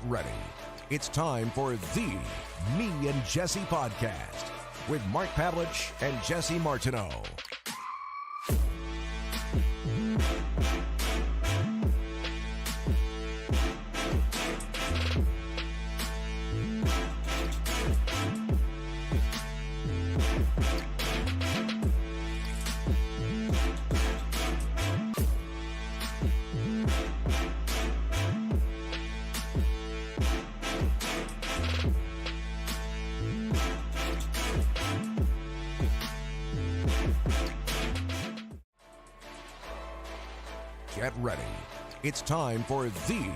Get ready. It's time for the Me and Jesse podcast with Mark Pavlich and Jesse Martineau. Get ready. It's time for the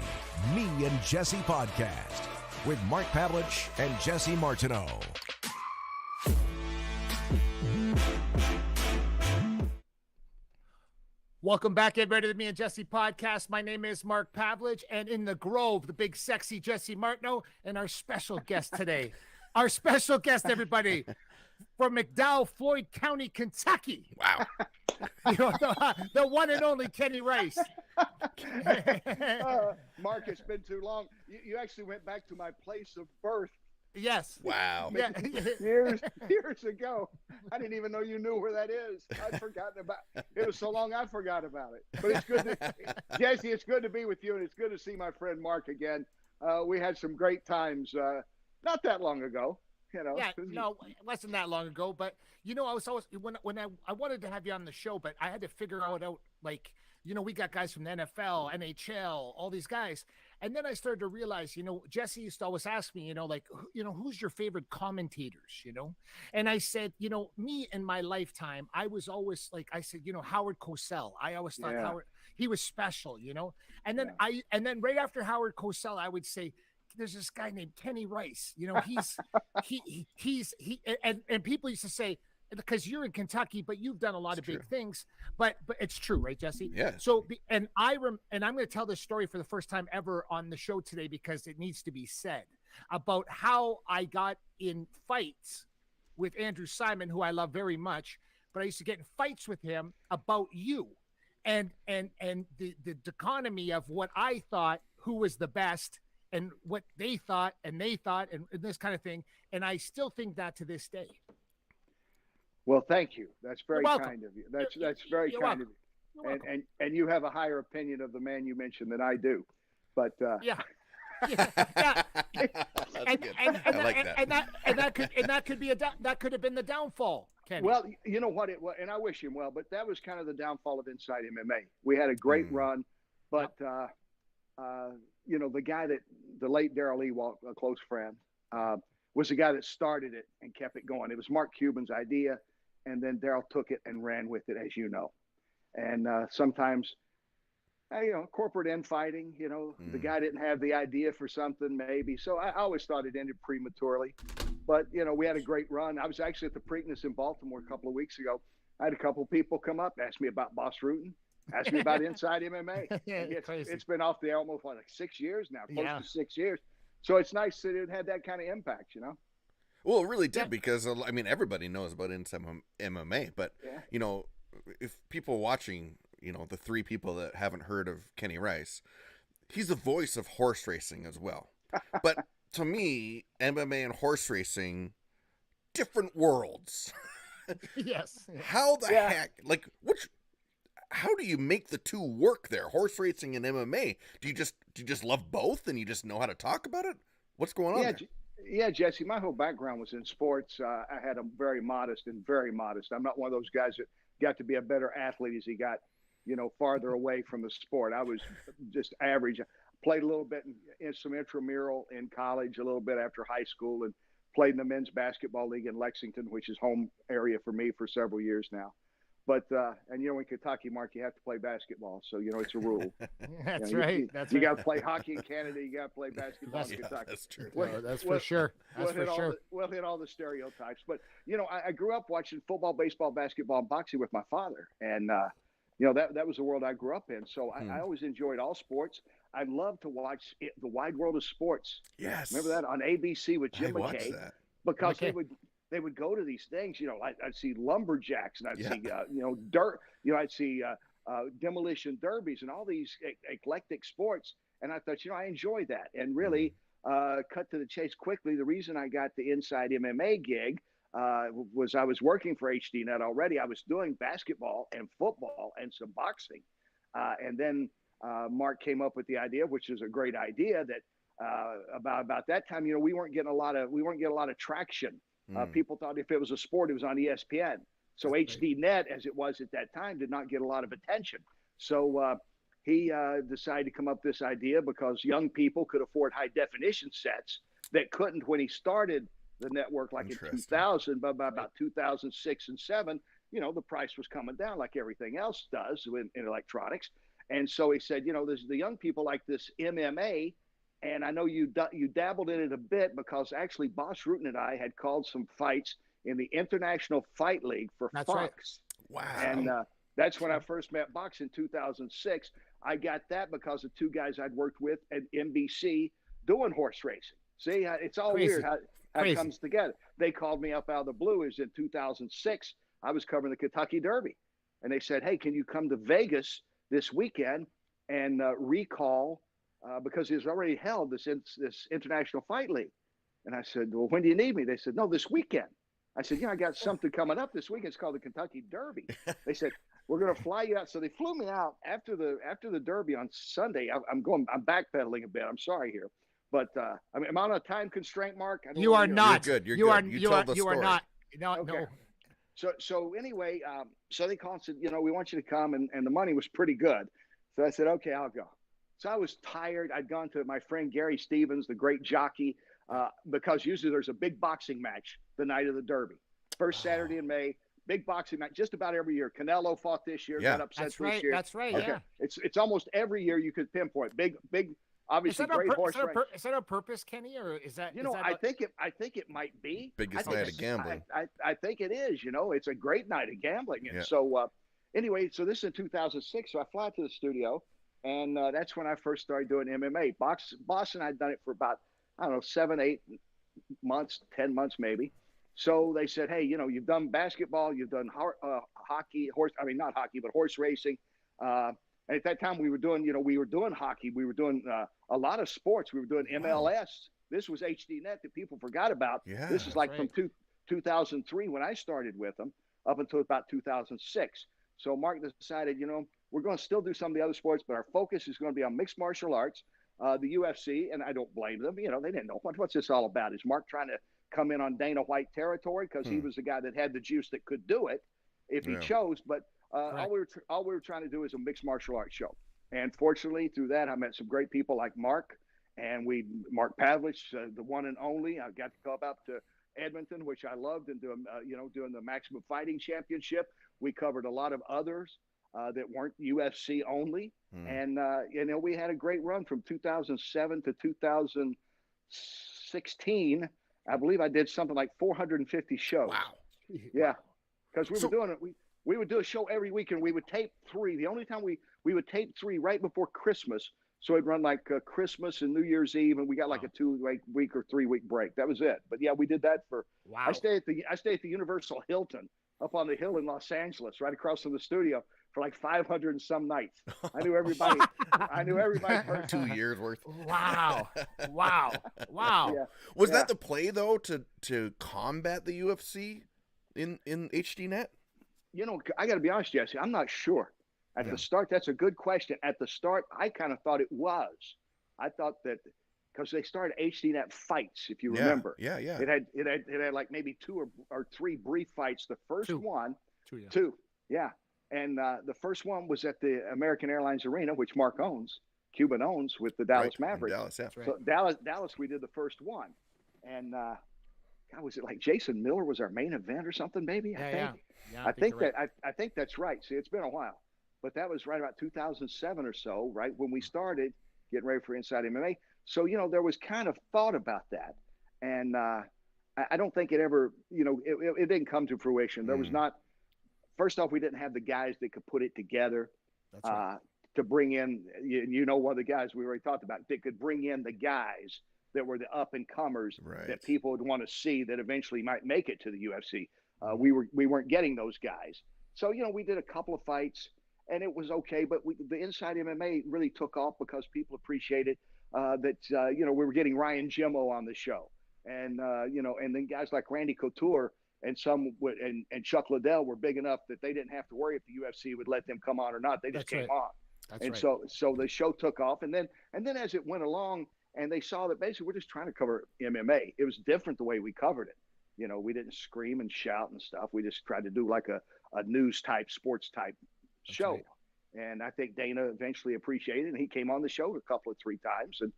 Me and Jesse podcast with Mark Pavlich and Jesse Martineau. Welcome back, everybody, to the Me and Jesse podcast. My name is Mark Pavlich, and in the Grove, the big, sexy Jesse Martineau, and our special guest today. Our special guest, everybody, from McDowell, Floyd County, Kentucky. Wow. You know, the one and only Kenny Rice. Mark, it's been too long. You actually went back to my place of birth. Yes. Wow. Yeah. years ago. I didn't even know you knew where that is. I'd forgotten about it. It was so long I forgot about it. But it's good Jesse, it's good to be with you, and it's good to see my friend Mark again. We had some great times not that long ago. You know. Yeah, no, it wasn't that long ago. But, you know, I was always, when I wanted to have you on the show, but I had to figure out, like, you know, we got guys from the NFL, NHL, all these guys. And then I started to realize, you know, Jesse used to always ask me, you know, like, you know, who's your favorite commentators, you know? And I said, you know, me in my lifetime, I was always like, I said, you know, Howard Cosell. I always thought Howard, he was special, you know? And then and then right after Howard Cosell, I would say, there's this guy named Kenny Rice. You know, he's and people used to say, because you're in Kentucky, but you've done a lot of big things, but it's true, right, Jesse? Yeah. So, and I'm going to tell this story for the first time ever on the show today, because it needs to be said, about how I got in fights with Andrew Simon, who I love very much, but I used to get in fights with him about you and the dichotomy of what I thought who was the best and what they thought and this kind of thing. And I still think that to this day. Well, thank you. That's very kind of you. That's very kind of you. And you have a higher opinion of the man you mentioned than I do. But yeah. That's good. I like that. And that could have been the downfall, Kenny. Well, you know what it was, and I wish him well, but that was kind of the downfall of Inside MMA. We had a great run, but you know, the guy the late Darrell Ewald, a close friend, was the guy that started it and kept it going. It was Mark Cuban's idea, and then Darrell took it and ran with it, as you know. And sometimes, you know, corporate infighting, you know, the guy didn't have the idea for something maybe. So I always thought it ended prematurely. But, you know, we had a great run. I was actually at the Preakness in Baltimore a couple of weeks ago. I had a couple of people come up, ask me about Boss Rutan. Ask me about Inside MMA. It's been off the air almost like 6 years now, close to 6 years. So it's nice that it had that kind of impact, you know? Well, it really did, because, I mean, everybody knows about Inside MMA, but, you know, if people watching, you know, the three people that haven't heard of Kenny Rice, he's the voice of horse racing as well. But to me, MMA and horse racing, different worlds. Yes. How the heck, like, how do you make the two work there? Horse racing and MMA. Do you just love both and you just know how to talk about it? What's going on there? Yeah, Jesse, my whole background was in sports. I had a very modest. I'm not one of those guys that got to be a better athlete as he got, you know, farther away from the sport. I was just average. Played a little bit in some intramural in college, a little bit after high school, and played in the men's basketball league in Lexington, which is home area for me for several years now. But, and, you know, in Kentucky, Mark, you have to play basketball. So, you know, it's a rule. That's you know, right. You got to play hockey in Canada. You got to play basketball in Kentucky. That's true. That's for sure. We'll hit all the stereotypes. But, you know, I grew up watching football, baseball, basketball, and boxing with my father. And, you know, that was the world I grew up in. So I always enjoyed all sports. I love to watch The Wide World of Sports. Yes. Remember that on ABC with Jim McKay? That. Because they would go to these things, you know, I'd see lumberjacks and I'd see, you know, I'd see demolition derbies and all these eclectic sports. And I thought, I enjoy that. And really, cut to the chase quickly, the reason I got the Inside MMA gig was I was working for HDNet already. I was doing basketball and football and some boxing. And then Mark came up with the idea, which is a great idea, that about that time, we weren't getting a lot of traction. People thought if it was a sport, it was on ESPN. So HDNet, as it was at that time, did not get a lot of attention. So he decided to come up with this idea because young people could afford high definition sets that couldn't when he started the network, like in 2000, but by about 2006 and 7, the price was coming down like everything else does in electronics. And so he said, there's the young people like this MMA. And I know you dabbled in it a bit because actually Boss Rutan and I had called some fights in the International Fight League for Fox. Right. Wow. And that's when I first met Box in 2006. I got that because of two guys I'd worked with at NBC doing horse racing. See, it's all weird how it comes together. They called me up out of the blue. It was in 2006. I was covering the Kentucky Derby. And they said, hey, can you come to Vegas this weekend and recall because he's already held this International Fight League. And I said, well, when do you need me? They said, no, this weekend. I said, I got something coming up this weekend. It's called the Kentucky Derby. They said, we're going to fly you out. So they flew me out after the Derby on Sunday. I'm backpedaling a bit. I'm sorry here. But am I on a time constraint, Mark? You are not. You're good. You are not. No, okay. No. So anyway, so they called and said, we want you to come. And the money was pretty good. So I said, okay, I'll go. So I was tired. I'd gone to my friend Gary Stevens, the great jockey, because usually there's a big boxing match the night of the Derby. First Saturday in May, big boxing match just about every year. Canelo fought this year, got upset this year. That's right. Okay. Yeah. It's almost every year you could pinpoint. Big, obviously great horse race. Is that on purpose, Kenny, or is that? I think it might be. Biggest night of gambling. I think it is. It's a great night of gambling. And so anyway, so this is in 2006. So I fly to the studio. And that's when I first started doing MMA. Boston, I'd done it for about, 7, 8 months, 10 months maybe. So they said, hey, you've done basketball, you've done hockey, not hockey, but horse racing. And at that time we were doing hockey. We were doing a lot of sports. We were doing MLS. This was HDNet that people forgot about. Yeah, this is like from 2003 when I started with them up until about 2006. So Mark decided, we're going to still do some of the other sports, but our focus is going to be on mixed martial arts, the UFC, and I don't blame them. They didn't know what's this all about. Is Mark trying to come in on Dana White territory because he was the guy that had the juice that could do it if he chose? But all we were trying to do is a mixed martial arts show. And fortunately, through that, I met some great people like Mark, and Mark Pavlich, the one and only. I got to go up to Edmonton, which I loved, and doing the Maximum Fighting Championship. We covered a lot of others that weren't UFC only. And, we had a great run from 2007 to 2016. I believe I did something like 450 shows. Wow. Yeah. Because we were doing it. We would do a show every week, and we would tape 3. The only time we would tape 3 right before Christmas. So it'd run like Christmas and New Year's Eve, and we got like a 2-week or 3-week break. That was it. But yeah, we did that for. Wow. I stay at the Universal Hilton up on the hill in Los Angeles, right across from the studio, for like 500 and some nights. I knew everybody. For 2 years worth. Wow. Yeah. Was that the play though to combat the UFC in HDNet? I got to be honest, Jesse. I'm not sure. At the start, that's a good question. At the start, I kind of thought it was. I thought that because they started HDNet fights, if you remember. Yeah. It had like maybe 2 or 3 brief fights. The first one, 2. Yeah. And the first one was at the American Airlines Arena, which Mark Cuban owns, with the Dallas Mavericks. Dallas, yeah. So Dallas, we did the first one. And God, was it like Jason Miller was our main event or something, maybe? Yeah, I think that's right. See, it's been a while. But that was right about 2007 or so, right, when we started getting ready for Inside MMA. So, there was kind of thought about that. And I don't think it ever, it didn't come to fruition. There was not, first off, we didn't have the guys that could put it together. That's right. To bring in, one of the guys we already talked about, that could bring in the guys that were the up-and-comers that people would want to see that eventually might make it to the UFC. We weren't getting those guys. So, we did a couple of fights. and it was okay. But the Inside MMA really took off because people appreciated that we were getting Ryan Jimmo on the show, and and then guys like Randy Couture and and Chuck Liddell were big enough that they didn't have to worry if the UFC would let them come on or not. They just came on. So the show took off, and then as it went along, and they saw that basically we're just trying to cover MMA. It was different the way we covered it. We didn't scream and shout and stuff. We just tried to do like a news type, sports type show. Right. And I think Dana eventually appreciated it, and he came on the show a 3 times, and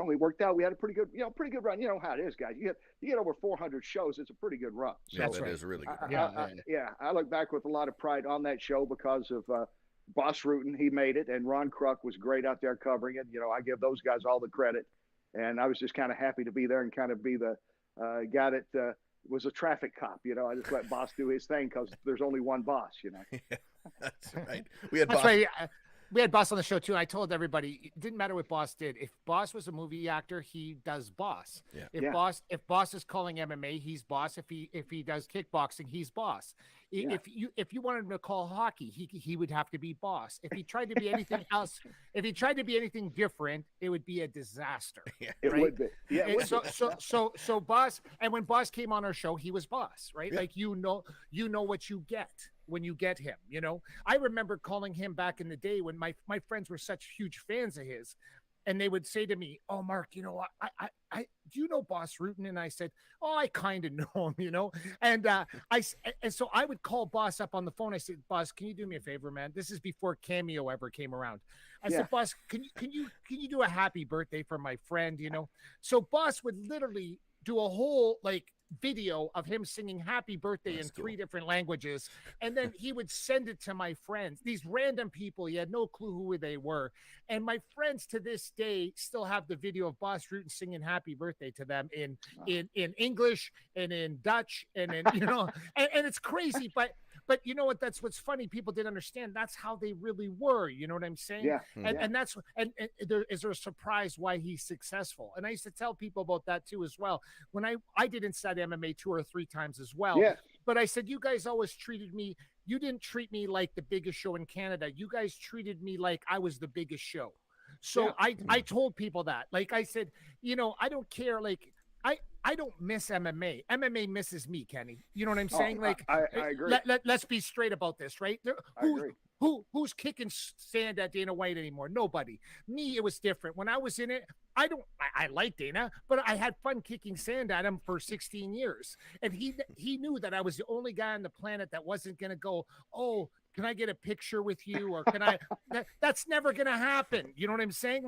we worked out. We had a pretty good run. You know how it is, guys. You get over 400 shows. It's a pretty good run. So yeah, that is a really good run. I look back with a lot of pride on that show because of Boss Rutan. He made it, and Ron Kruk was great out there covering it. I give those guys all the credit, and I was just kind of happy to be there and kind of be the guy that was a traffic cop. I just let Boss do his thing because there's only one boss. Yeah, that's right. We had We had Boss on the show too. I told everybody it didn't matter what Boss did. If Boss was a movie actor, he does Boss. Yeah. If Boss is calling MMA, he's Boss. If he does kickboxing, he's Boss. Yeah. If you wanted him to call hockey, he would have to be Boss. If he tried to be anything else, if he tried to be anything different, it would be a disaster. Yeah, it would be. Yeah. So Boss, and when Boss came on our show, he was Boss, right? Yeah. Like you know what you get when you get him. I remember calling him back in the day when my friends were such huge fans of his, and they would say to me, "Oh, Mark, I do you know Boss Rutan?" And I said, "Oh, I kind of know him, And so I would call Boss up on the phone. I said, "Boss, can you do me a favor, man? This is before Cameo ever came around." I said, "Boss, can you do a happy birthday for my friend?" So Boss would literally do a whole video of him singing happy birthday in 3 different languages, and then he would send it to my friends, these random people. He had no clue who they were, and my friends to this day still have the video of Boss Rutan singing happy birthday to them in English and in Dutch and in and it's crazy, but you know what? That's what's funny. People didn't understand. That's how they really were. You know what I'm saying? Yeah. And that's and there is a surprise why he's successful. And I used to tell people about that too as well. When I did Inside MMA 2 or 3 times as well. Yeah. But I said, you guys always treated me. You didn't treat me like the biggest show in Canada. You guys treated me like I was the biggest show. So I told people that. I said, I don't care. I don't miss MMA. MMA misses me, Kenny. You know what I'm saying? I agree. Let's be straight about this, right? I agree. Who's kicking sand at Dana White anymore? Nobody. Me, it was different. When I was in it, I like Dana, but I had fun kicking sand at him for 16 years. And he knew that I was the only guy on the planet that wasn't going to go, "Oh, can I get a picture with you?" Or can I, that's never going to happen. You know what I'm saying?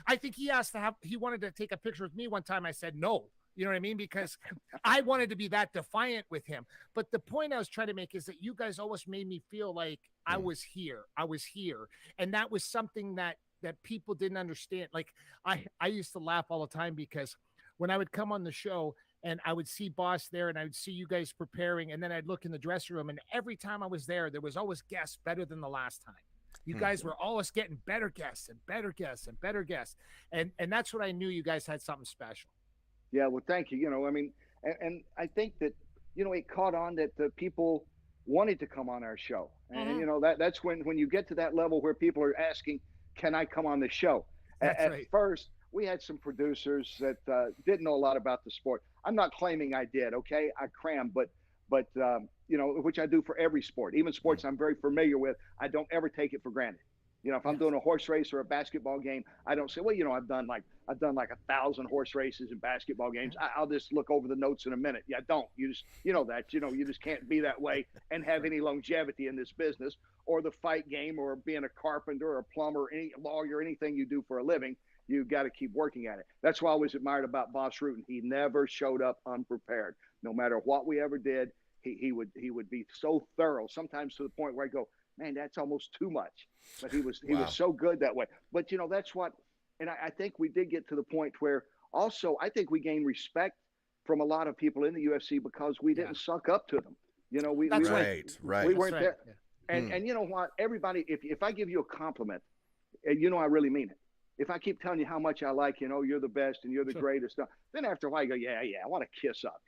I think he wanted to take a picture with me one time. I said, no. You know what I mean? Because I wanted to be that defiant with him. But the point I was trying to make is that you guys always made me feel like I was here. And that was something that people didn't understand. I used to laugh all the time because when I would come on the show and I would see Boss there and I would see you guys preparing, and then I'd look in the dressing room, and every time I was there was always guests better than the last time. You guys were always getting better guests and better guests and better guests. And that's what I knew you guys had something special. Yeah, well, thank you. And I think that, it caught on that the people wanted to come on our show. And, that's when you get to that level where people are asking, can I come on the show? At first, we had some producers that didn't know a lot about the sport. I'm not claiming I did, okay? I crammed, but which I do for every sport. Even sports I'm very familiar with, I don't ever take it for granted. If I'm doing a horse race or a basketball game, I don't say, well, I've done like 1,000 horse races and basketball games. I'll just look over the notes in a minute. Yeah, don't. You just, you just can't be that way and have any longevity in this business, or the fight game, or being a carpenter or a plumber, any lawyer, anything you do for a living. You got to keep working at it. That's what I always admired about Boss Rutan. He never showed up unprepared. No matter what we ever did, he would be so thorough, sometimes to the point where I go, man, that's almost too much. But he was so good that way. But that's what, and I think we did get to the point where also I think we gained respect from a lot of people in the UFC because we didn't suck up to them. We weren't there. Yeah. And you know what? Everybody, if I give you a compliment, and I really mean it. If I keep telling you how much I like, you're the best and you're the greatest, then after a while you go, yeah, I want to kiss up,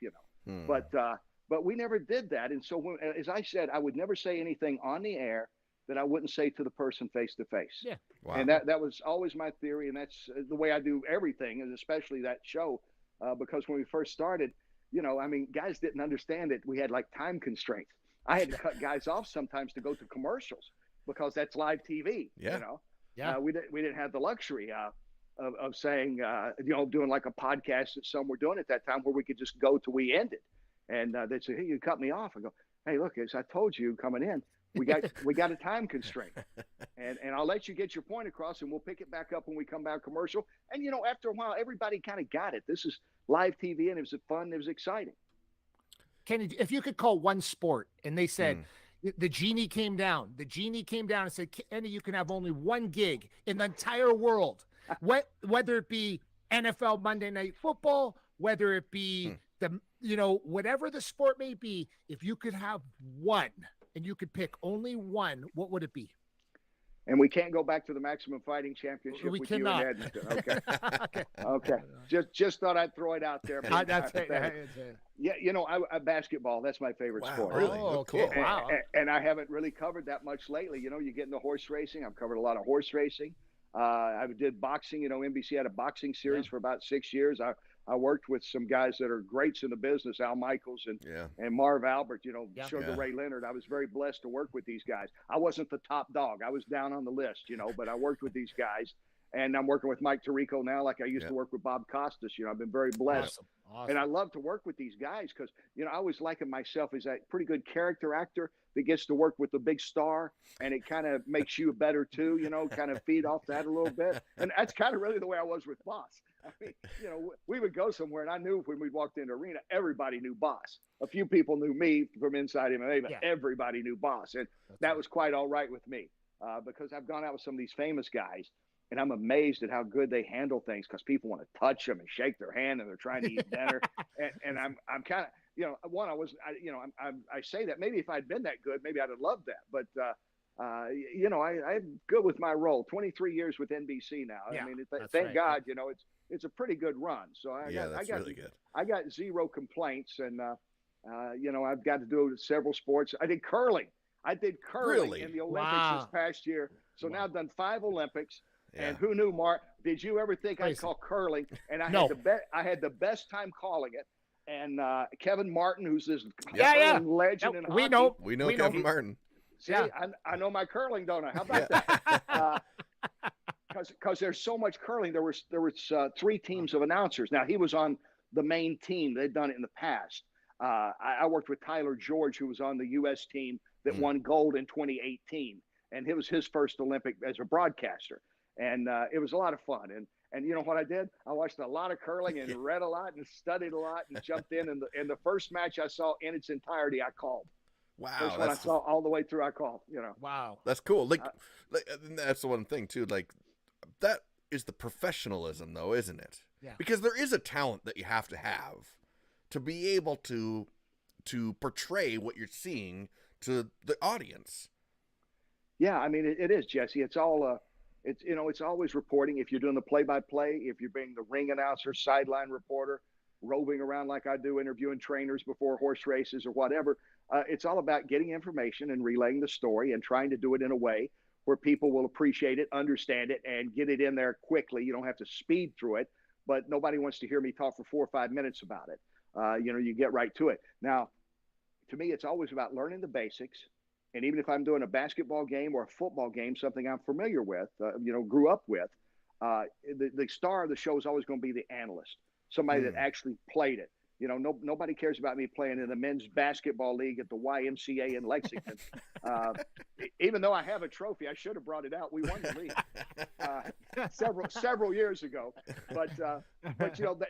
But we never did that. And so, as I said, I would never say anything on the air that I wouldn't say to the person face to face. Yeah. Wow. And that was always my theory, and that's the way I do everything, and especially that show, because when we first started, guys didn't understand it. We had like time constraints. I had to cut guys off sometimes to go to commercials because that's live TV. Yeah. Yeah. We didn't have the luxury of saying, doing like a podcast that some were doing at that time where we could just go till we ended. And they'd say, hey, you cut me off. I go, hey, look, as I told you coming in, we got a time constraint, and I'll let you get your point across, and we'll pick it back up when we come back commercial. And after a while, everybody kind of got it. This is live TV, and it was fun. It was exciting. Kenny, if you could call one sport, and they said the genie came down and said, Kenny, you can have only one gig in the entire world, whether it be NFL Monday Night Football, whether it be whatever the sport may be, if you could have one. And you could pick only one, what would it be? And we can't go back to the Maximum Fighting Championship with cannot. you and Edmonton. Okay. Okay. Just thought I'd throw it out there. That's it. Yeah, basketball, that's my favorite sport. Really? Oh, cool. Okay. Wow. And I haven't really covered that much lately. You get into horse racing. I've covered a lot of horse racing. I did boxing. NBC had a boxing series for about 6 years. I worked with some guys that are greats in the business, Al Michaels and Marv Albert, Sugar Ray Leonard. I was very blessed to work with these guys. I wasn't the top dog. I was down on the list, but I worked with these guys. And I'm working with Mike Tirico now, like I used to work with Bob Costas. I've been very blessed. Awesome. And I love to work with these guys because, I always liken myself as a pretty good character actor that gets to work with the big star, and it kind of makes you better too, kind of feed off that a little bit. And that's kind of really the way I was with Boss. I mean, we would go somewhere, and I knew when we walked into the arena, everybody knew Boss. A few people knew me from Inside MMA, but everybody knew Boss. And that was quite all right with me because I've gone out with some of these famous guys, and I'm amazed at how good they handle things because people want to touch them and shake their hand, and they're trying to eat dinner. and I'm kind of, I say that maybe if I'd been that good, maybe I'd have loved that. But, I'm good with my role. 23 years with NBC now. Yeah, I mean, thank God, it's a pretty good run. So I got really good. I got zero complaints, and I've got to do several sports. I did curling. Really? In the Olympics this past year. So now I've done 5 Olympics. Yeah. And who knew, Mark? Did you ever think I'd call curling? And I had the best time calling it. And Kevin Martin, who's this legend in hockey. We know Kevin Martin. See, I know my curling, don't I? How about that? Because there's so much curling. There was 3 teams of announcers. Now, he was on the main team. They'd done it in the past. I worked with Tyler George, who was on the U.S. team that won gold in 2018. And it was his first Olympic as a broadcaster. And it was a lot of fun. And you know what I did? I watched a lot of curling and read a lot and studied a lot and jumped in. And the first match I saw in its entirety, I called. Wow. First one I saw all the way through, I called. Wow. That's cool. Like that's the one thing too. Like that is the professionalism, though, isn't it? Yeah. Because there is a talent that you have to be able to portray what you're seeing to the audience. Yeah, I mean it is, Jesse. It's all it's always reporting. If you're doing the play-by-play, if you're being the ring announcer, sideline reporter, roving around like I do, interviewing trainers before horse races or whatever, it's all about getting information and relaying the story and trying to do it in a way where people will appreciate it, understand it, and get it in there quickly. You don't have to speed through it, but nobody wants to hear me talk for 4 or 5 minutes about it. You get right to it. Now, to me, it's always about learning the basics. And even if I'm doing a basketball game or a football game, something I'm familiar with, grew up with, the star of the show is always going to be the analyst, somebody that actually played it. Nobody cares about me playing in the men's basketball league at the YMCA in Lexington. Even though I have a trophy, I should have brought it out. We won the league several years ago. But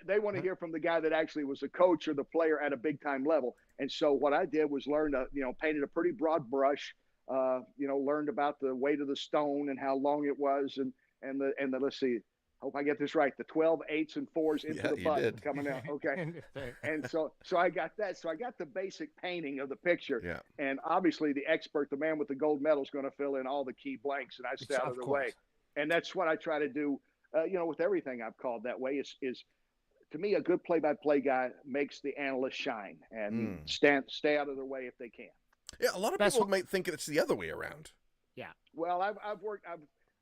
they want to hear from the guy that actually was a coach or the player at a big time level. And so what I did was learn to, painted a pretty broad brush. Learned about the weight of the stone and how long it was, and the let's see. Hope I get this right. The 12 8s and 4s into the button coming out. Okay. And so I got that. So I got the basic painting of the picture. Yeah. And obviously the expert, the man with the gold medal, is going to fill in all the key blanks, and I stay out of the way. And that's what I try to do, with everything I've called that way is to me, a good play-by-play guy makes the analyst shine and stay out of their way if they can. Yeah. A lot of people might think it's the other way around. Well, I've worked.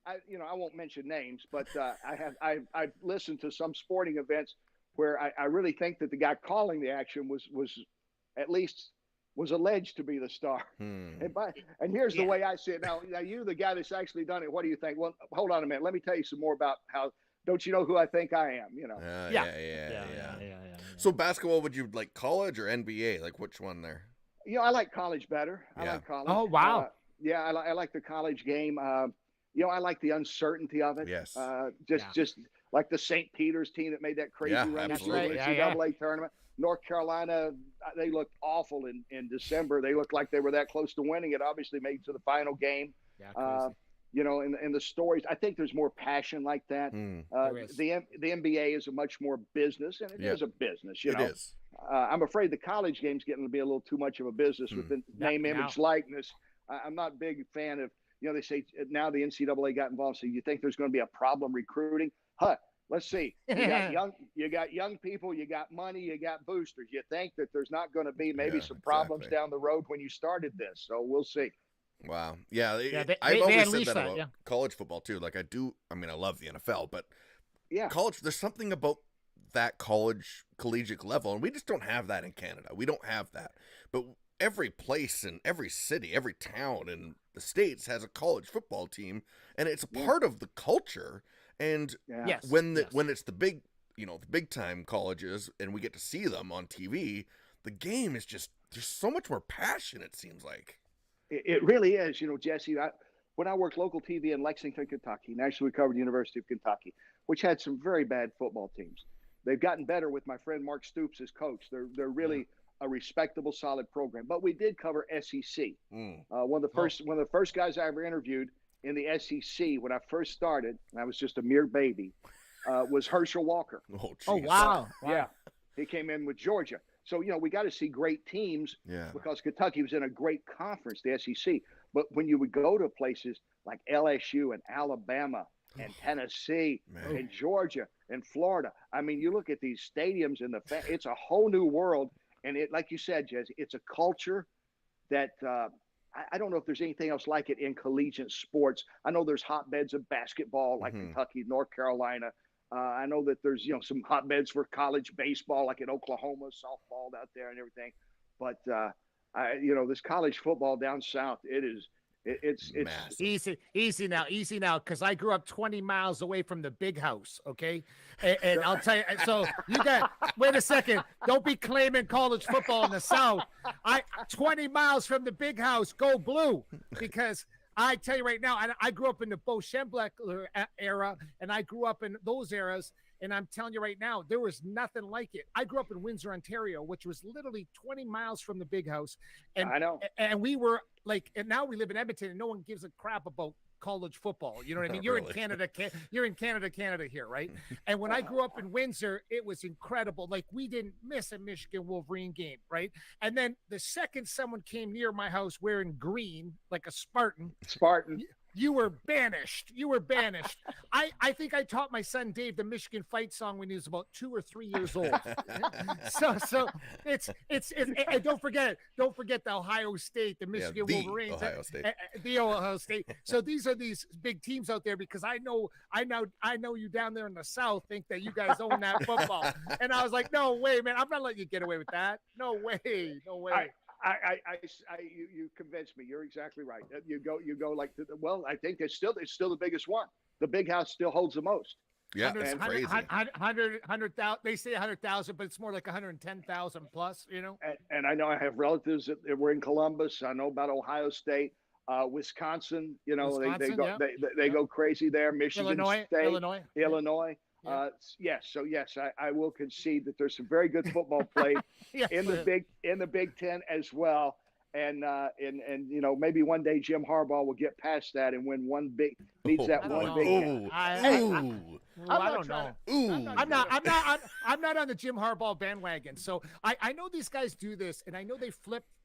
I won't mention names, but I've listened to some sporting events where I really think that the guy calling the action was at least was alleged to be the star. And here's the way I see it. Now you, the guy that's actually done it, what do you think? Well, hold on a minute. Let me tell you some more about how. Don't you know who I think I am? You know. Yeah. So basketball, would you like college or NBA? Like which one there? You know, I like college better. I like college. Oh wow. I like the college game. You know, I like the uncertainty of it. Yes. Just like the St. Peter's team that made that crazy run in the NCAA tournament. North Carolina, they looked awful in December. They looked like they were that close to winning it. Obviously made it to the final game. Yeah, you know, in the stories, I think there's more passion like that. The NBA is a much more business, and it is a business. You know, it is. I'm afraid the college game's getting to be a little too much of a business with the name, image, likeness. I'm not a big fan of. You know, they say now the NCAA got involved. So you think there's going to be a problem recruiting? Let's see. You got young people, you got money, you got boosters. You think that there's not going to be maybe some problems down the road when you started this. So we'll see. Wow. Yeah. I've always said that about college football too. Like I love the NFL, but college, there's something about that collegiate level. And we just don't have that in Canada. We don't have that. But every place and every city, every town in the States has a college football team, and it's a part of the culture. And when it's the big, the big time colleges and we get to see them on TV, the game is just, there's so much more passion, it seems like. It really is. You know, Jesse, when I worked local TV in Lexington, Kentucky, nationally covered the University of Kentucky, which had some very bad football teams. They've gotten better with my friend Mark Stoops as coach. They're really a respectable, solid program. But we did cover SEC. One of the first guys I ever interviewed in the SEC when I first started, and I was just a mere baby, was Herschel Walker. Oh, wow. Yeah. He came in with Georgia. So, we got to see great teams because Kentucky was in a great conference, the SEC. But when you would go to places like LSU and Alabama and Tennessee and Georgia and Florida, I mean, you look at these stadiums and it's a whole new world. And it, like you said, Jesse, it's a culture that I don't know if there's anything else like it in collegiate sports. I know there's hotbeds of basketball like Kentucky, North Carolina. I know that there's, some hotbeds for college baseball, like in Oklahoma, softball out there and everything. But, this college football down south, it's easy now. Cause I grew up 20 miles away from the big house. Okay. And I'll tell you, so wait a second. Don't be claiming college football in the South. 20 miles from the big house, go blue, because I tell you right now, I grew up in the Bo Schembechler era, and I grew up in those eras, and I'm telling you right now, there was nothing like it. I grew up in Windsor, Ontario, which was literally 20 miles from the big house. And I know. And we were like, and now we live in Edmonton, and no one gives a crap about college football. You know what I mean? You're in Canada. You're in Canada here, right? And when I grew up in Windsor, it was incredible. Like, we didn't miss a Michigan Wolverine game, right? And then the second someone came near my house wearing green, like a Spartan, you were banished. I think I taught my son Dave the Michigan fight song when he was about 2 or 3 years old. so it's and don't forget the Ohio State, the Michigan Wolverines, the Ohio State. So these are these big teams out there, because I know you down there in the South think that you guys own that football. And I was like, no way, man, I'm not letting you get away with that. No way. You convinced me. You're exactly right. You go like, I think it's still the biggest one. The big house still holds the most. Yeah, that's crazy. 100,000. They say 100,000, but it's more like 110,000 plus. And I know I have relatives that were in Columbus. I know about Ohio State, Wisconsin. They go crazy there. Michigan State, Illinois. Yes. I will concede that there's some very good football played in the Big Ten as well. And maybe one day Jim Harbaugh will get past that and win needs that one big. I don't know. I'm not on the Jim Harbaugh bandwagon. So I know these guys do this, and I know they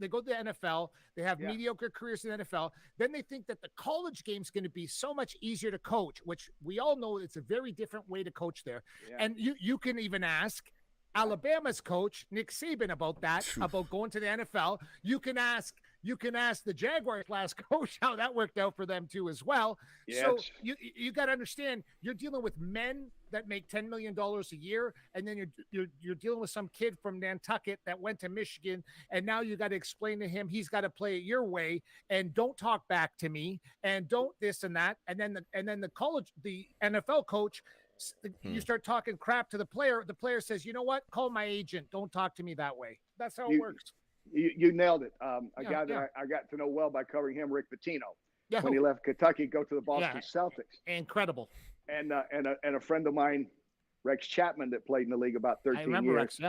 go to the NFL. They have mediocre careers in the NFL. Then they think that the college game is going to be so much easier to coach, which we all know it's a very different way to coach there. Yeah. And you can even ask Alabama's coach, Nick Saban, about that, about going to the NFL. You can ask you can ask the Jaguars last coach how that worked out for them too as well. Yes. So you got to understand, you're dealing with men that make $10 million a year, and then you're dealing with some kid from Nantucket that went to Michigan, and now you got to explain to him he's got to play it your way, and don't talk back to me, and don't this and that, and then the NFL coach, you start talking crap to the player. The player says, "You know what? Call my agent. Don't talk to me that way." That's how it works. You nailed it. A guy that I got to know well by covering him, Rick Pitino, when he left Kentucky, go to the Boston Celtics. Incredible. And a friend of mine, Rex Chapman, that played in the league about 13 years. I remember Rex,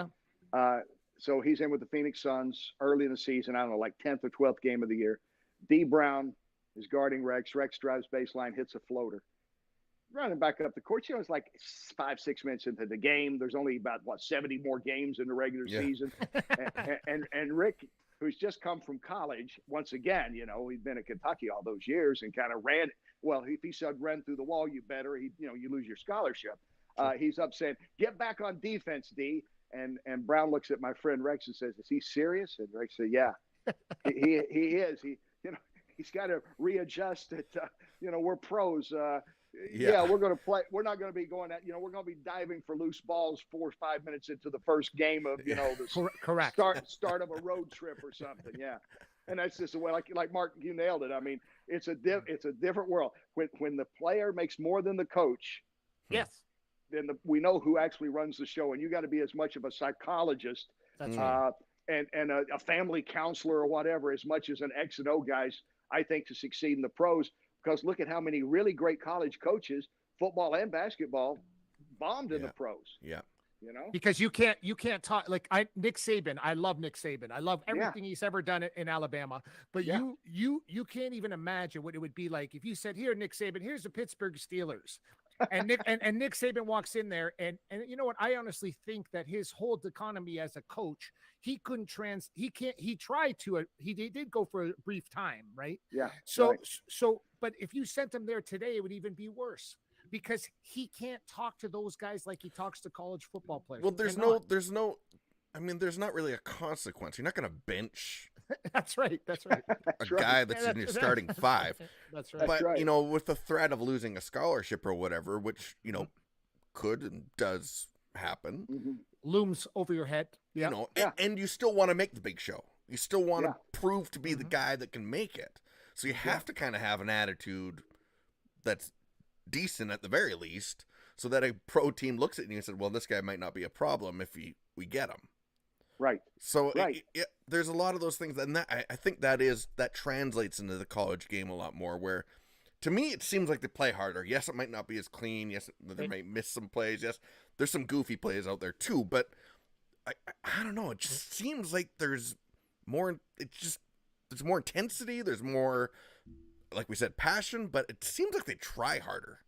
so he's in with the Phoenix Suns early in the season. I don't know, like 10th or 12th game of the year. D. Brown is guarding Rex. Rex drives baseline, hits a floater. Running back up the court, it's like 5-6 minutes into the game. There's only about 70 more games in the regular season. and Rick, who's just come from college, once again, he'd been at Kentucky all those years and kind of ran. Well, if he said run through the wall, you better. You lose your scholarship. He's up saying, "Get back on defense, D." And Brown looks at my friend Rex and says, "Is he serious?" And Rex said, "Yeah, he is. He's got to readjust that. We're pros. We're going to play. We're not going to be going at. We're going to be diving for loose balls 4 or 5 minutes into the first game of the correct start of a road trip or something. Yeah, and that's just the way. Like Mark, you nailed it. I mean, it's a different world when the player makes more than the coach. Yes. Then we know who actually runs the show, and you got to be as much of a psychologist. That's right. And a family counselor or whatever, as much as an X and O guys, I think, to succeed in the pros. Because look at how many really great college coaches, football and basketball, bombed in the pros. Yeah. Because you can't talk like Nick Saban. I love Nick Saban. I love everything he's ever done in Alabama. But you can't even imagine what it would be like if you said, "Here, Nick Saban, here's the Pittsburgh Steelers." And Nick Saban walks in there, and you know what? I honestly think that his whole economy as a coach, he did go for a brief time, right? Yeah. But if you sent him there today, it would even be worse because he can't talk to those guys like he talks to college football players. Well, there's not really a consequence. You're not going to bench. That's right. A guy that's in your starting five. That's right. But, with the threat of losing a scholarship or whatever, which, could and does happen. Looms over your head. Yeah. And you still want to make the big show. You still want to prove to be the guy that can make it. So you have to kind of have an attitude that's decent at the very least, so that a pro team looks at you and says, well, this guy might not be a problem if we get him. Right. So there's a lot of those things, and that I think that translates into the college game a lot more, where to me it seems like they play harder. Yes, it might not be as clean. Yes, they might miss some plays. Yes, there's some goofy plays out there too, but I don't know. It just seems like there's more. There's more intensity. There's more, like we said, passion. But it seems like they try harder.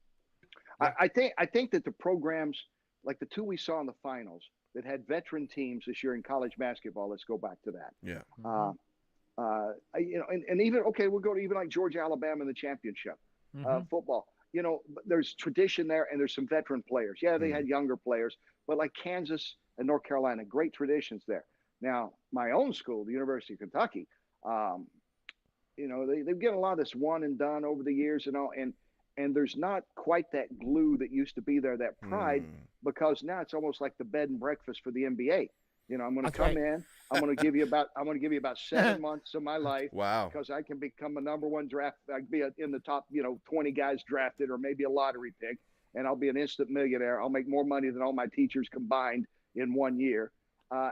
I think that the programs, like the two we saw in the finals, that had veteran teams this year in college basketball. Let's go back to that. Yeah. And even we'll go to even like Georgia, Alabama in the championship football. There's tradition there, and there's some veteran players. Yeah, they had younger players, but like Kansas and North Carolina, great traditions there. Now, my own school, the University of Kentucky, they've given a lot of this one and done over the years, and there's not quite that glue that used to be there, that pride, because now it's almost like the bed and breakfast for the NBA. I'm going to come in. I'm going to give you about 7 months of my life. Wow. Because I can become a number one draft. I can be in the top, 20 guys drafted, or maybe a lottery pick, and I'll be an instant millionaire. I'll make more money than all my teachers combined in 1 year.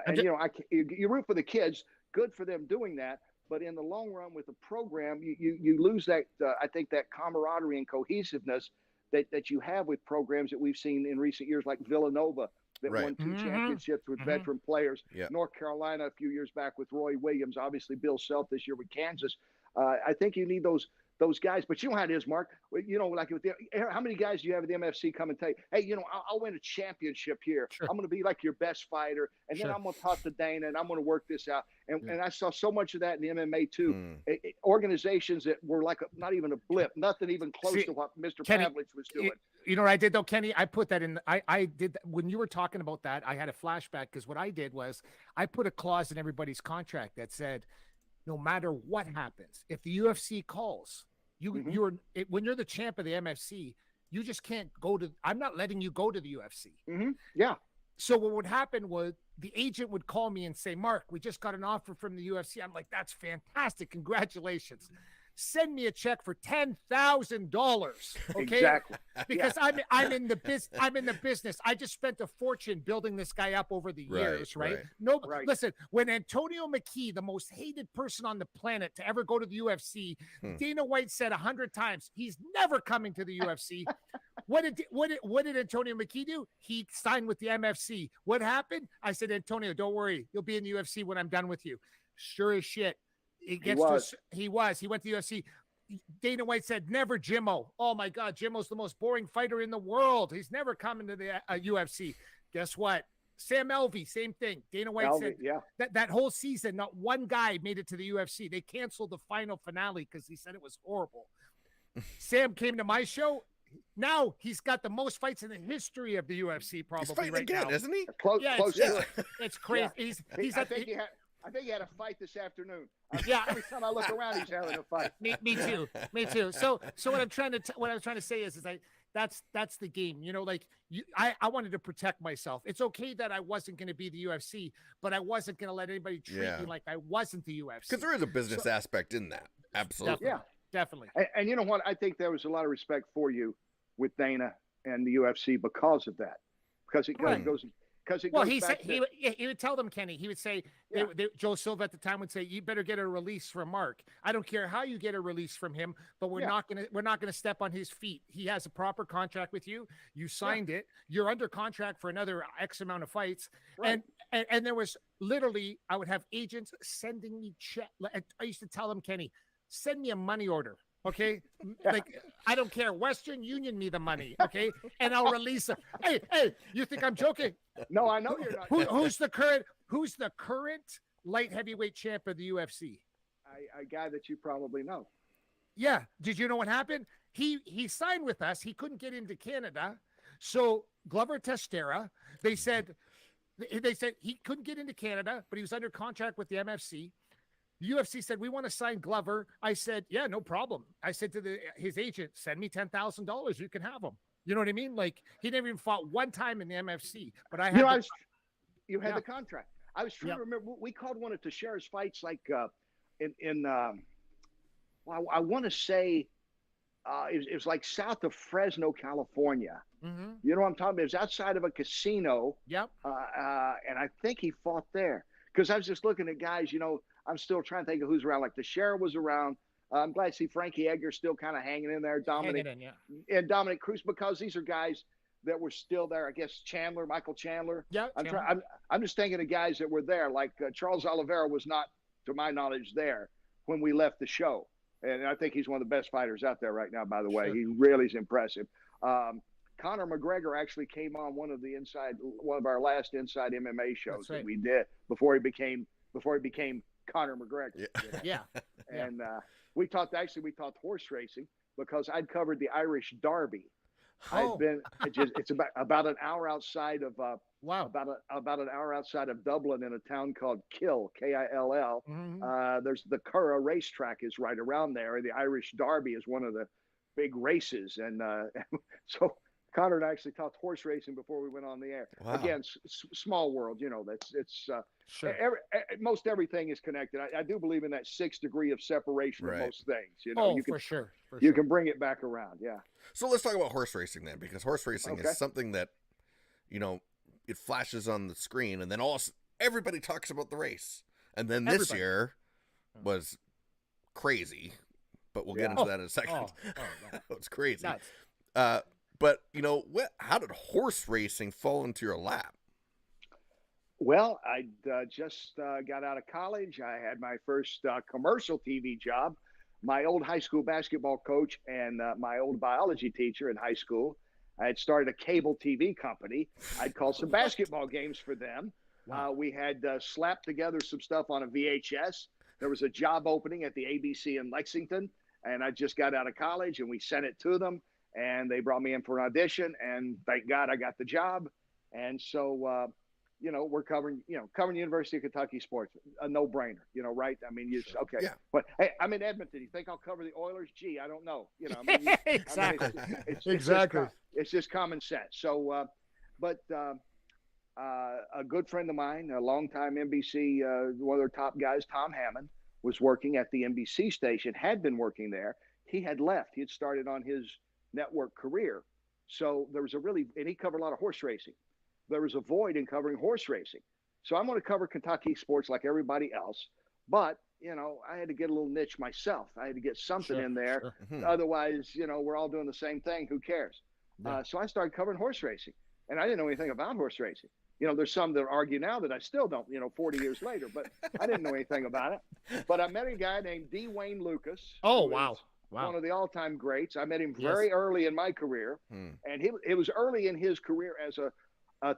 You root for the kids. Good for them doing that. But in the long run, with the program, you lose that. I think that camaraderie and cohesiveness that you have with programs that we've seen in recent years, like Villanova, that won 2 championships with veteran players. Yeah. North Carolina a few years back with Roy Williams. Obviously, Bill Self this year with Kansas. I think you need those guys. But you know how it is, Mark. Like how many guys do you have at the MFC come and tell you, hey, I'll win a championship here. Sure. I'm going to be like your best fighter. And then I'm going to talk to Dana, and I'm going to work this out. And I saw so much of that in the MMA too. Organizations that were like not even a blip, nothing even close to what Mr. Pavlich was doing. You know what I did though, Kenny? I put that in. I did when you were talking about that. I had a flashback because what I did was I put a clause in everybody's contract that said, no matter what happens, if the UFC calls, when you're the champ of the MFC, you just can't go to. I'm not letting you go to the UFC. Yeah. So what would happen was the agent would call me and say, Mark, we just got an offer from the UFC. I'm like, that's fantastic. Congratulations. Send me a check for $10,000. Okay. Exactly. Because I'm in the business. I just spent a fortune building this guy up over the years, right? No, listen, when Antonio McKee, the most hated person on the planet to ever go to the UFC, Dana White said 100 times, he's never coming to the UFC. What did Antonio McKee do? He signed with the MFC. What happened? I said, Antonio, don't worry. You'll be in the UFC when I'm done with you. Sure as shit. He went to the UFC. Dana White said, never Jimmo. Oh my God, Jimmo's the most boring fighter in the world. He's never coming to the UFC. Guess what? Sam Alvey, same thing. Dana White said that whole season, not one guy made it to the UFC. They canceled the final finale because he said it was horrible. Sam came to my show. Now he's got the most fights in the history of the UFC, probably he's fighting right again, now. Isn't he? Close to it. It's crazy. Yeah. I think he had a fight this afternoon. Every time I look around, he's having a fight. Me too. So what I'm trying to say is that's the game. You know, like I wanted to protect myself. It's okay that I wasn't going to be the UFC, but I wasn't going to let anybody treat me like I wasn't the UFC. Because there is a business aspect in that. Absolutely. Definitely. And you know what? I think there was a lot of respect for you with Dana and the UFC because of that. Because it goes. He would tell them, Kenny. He would say, Joe Silva at the time would say, "You better get a release from Mark. I don't care how you get a release from him, but we're not gonna step on his feet. He has a proper contract with you. You signed it. You're under contract for another X amount of fights." Right. And there was literally, I would have agents sending me check. I used to tell them, Kenny, send me a money order. Okay, like I don't care. Western Union me the money, okay, and I'll release it. Hey, you think I'm joking? No, I know you're not. Who's the current light heavyweight champ of the UFC? A guy that you probably know. Yeah. Did you know what happened? He signed with us. He couldn't get into Canada, so Glover Teixeira. They said he couldn't get into Canada, but he was under contract with the MFC. The UFC said, we want to sign Glover. I said, yeah, no problem. I said to his agent, send me $10,000. You can have him. You know what I mean? Like, he never even fought one time in the MFC. But I had you had the contract. I was trying to remember. We called one of Teixeira's fights like I want to say it was like south of Fresno, California. Mm-hmm. You know what I'm talking about? It was outside of a casino. Yep. And I think he fought there. Because I was just looking at guys, you know, I'm still trying to think of who's around. Like Teixeira was around. I'm glad to see Frankie Edgar still kind of hanging in there. And Dominic Cruz, because these are guys that were still there. I guess Michael Chandler. Yeah. I'm just thinking of guys that were there. Like Charles Oliveira was not, to my knowledge, there when we left the show. And I think he's one of the best fighters out there right now, by the way. Sure. He really is impressive. Conor McGregor actually came on one of our last Inside MMA shows that we did before he became Conor McGregor. Yeah. And we talked horse racing because I'd covered the Irish Derby. It's about an hour outside of about an hour outside of Dublin in a town called Kill, Kill. Mm-hmm. There's the Curragh racetrack is right around there. The Irish Derby is one of the big races, and so Conor and I actually talked horse racing before we went on the air. Wow. Again, small world, you know. Sure. Most everything is connected. I do believe in that 6 degree of separation of most things. You know, for sure. You can bring it back around. Yeah. So let's talk about horse racing then, because horse racing is something that, you know, it flashes on the screen, and then everybody talks about the race, and then this year was crazy, but we'll get into that in a second. It's crazy. Nuts. But, you know, how did horse racing fall into your lap? Well, I just got out of college. I had my first commercial TV job. My old high school basketball coach and my old biology teacher in high school, I had started a cable TV company. I'd call some basketball games for them. Wow. We had slapped together some stuff on a VHS. There was a job opening at the ABC in Lexington, and I just got out of college, and we sent it to them. And they brought me in for an audition, and thank God I got the job. And so we're covering University of Kentucky sports, a no-brainer, right? I mean, okay. Yeah. But hey, I'm in Edmonton. You think I'll cover the Oilers? Gee, I don't know. Exactly. Exactly. It's just common sense. So, but a good friend of mine, a longtime NBC, one of their top guys, Tom Hammond, was working at the NBC station, had been working there. He had left. He had started on his network career. So there was and he covered a lot of horse racing. There was a void in covering horse racing. So I'm going to cover Kentucky sports like everybody else. But, I had to get a little niche myself. I had to get something in there. Sure. Mm-hmm. Otherwise, we're all doing the same thing. Who cares? Yeah. So I started covering horse racing. And I didn't know anything about horse racing. There's some that argue now that I still don't, 40 years later. But I didn't know anything about it. But I met a guy named D. Wayne Lucas. Oh, wow. One of the all-time greats. I met him very early in my career. And it was early in his career as a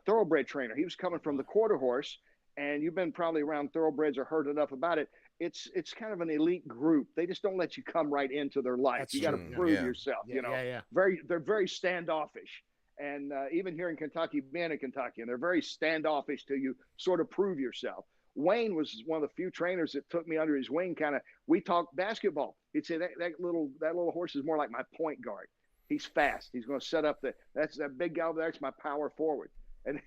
thoroughbred trainer. He was coming from the quarter horse, and you've been probably around thoroughbreds or heard enough about it. It's kind of an elite group. They just don't let you come right into their life. That's you got to true. prove Yeah. yourself. Yeah. They're very standoffish, and even here in Kentucky, being a Kentuckian, they're very standoffish till you sort of prove yourself. Wayne was one of the few trainers that took me under his wing. We talked basketball. He'd say that little horse is more like my point guard. He's fast. He's going to set up that big guy over there. It's my power forward. And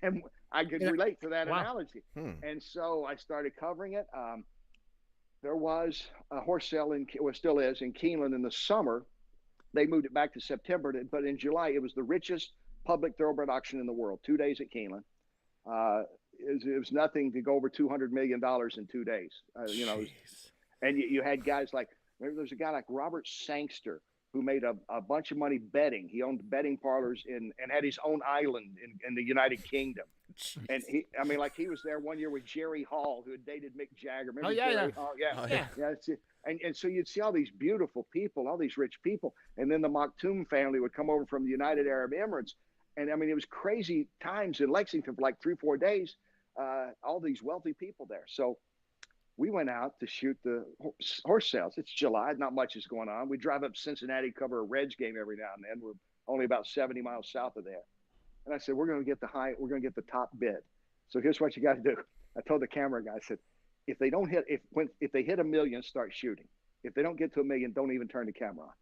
I could relate to that analogy. And so I started covering it. There was a horse sale still is in Keeneland in the summer. They moved it back to September, but in July, it was the richest public thoroughbred auction in the world, 2 days at Keeneland. It was nothing to go over $200 million in 2 days. And you had guys like, there's a guy like Robert Sangster, who made a bunch of money betting. He owned betting parlors and had his own island in the United Kingdom. Jeez. And he was there one year with Jerry Hall, who had dated Mick Jagger. Remember Jerry Hall? Yeah. And so you'd see all these beautiful people, all these rich people. And then the Maktoum family would come over from the United Arab Emirates. And it was crazy times in Lexington for like 3-4 days, all these wealthy people there. So we went out to shoot the horse sales. It's July. Not much is going on. We drive up to Cincinnati, cover a Reds game every now and then. We're only about 70 miles south of there. And I said, we're going to get the top bid. So here's what you got to do. I told the camera guy, I said, if they hit 1 million, start shooting. If they don't get to 1 million, don't even turn the camera on.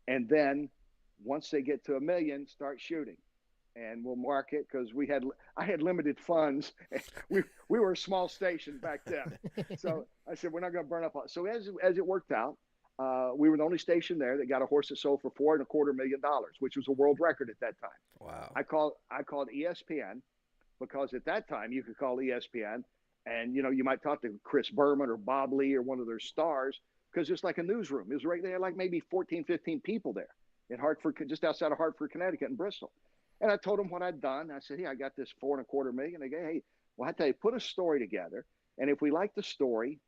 And then once they get to 1 million, start shooting. And we'll mark it because I had limited funds. We were a small station back then. So I said, we're not going to burn up. So as it worked out, we were the only station there that got a horse that sold for $4.25 million, which was a world record at that time. Wow. I called ESPN because at that time you could call ESPN and, you might talk to Chris Berman or Bob Lee or one of their stars because it's like a newsroom. It was right there, like maybe 14, 15 people there in Hartford, just outside of Hartford, Connecticut and Bristol. And I told them what I'd done. I said, hey, I got this $4.25 million. They go, hey, well, I tell you, put a story together. And if we like the story,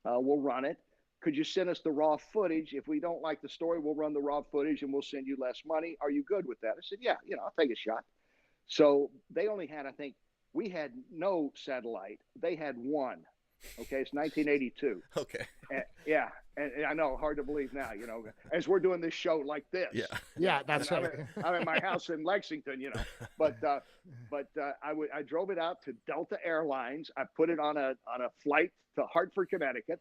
we'll run it. Could you send us the raw footage? If we don't like the story, we'll run the raw footage and we'll send you less money. Are you good with that? I said, yeah, I'll take a shot. So they only had, I think, we had no satellite. They had one. Okay, it's 1982. Okay. Yeah, and I know, hard to believe now, as we're doing this show like this. Yeah, that's right. I'm in my house in Lexington, but I drove it out to Delta Airlines. I put it on a flight to Hartford, Connecticut.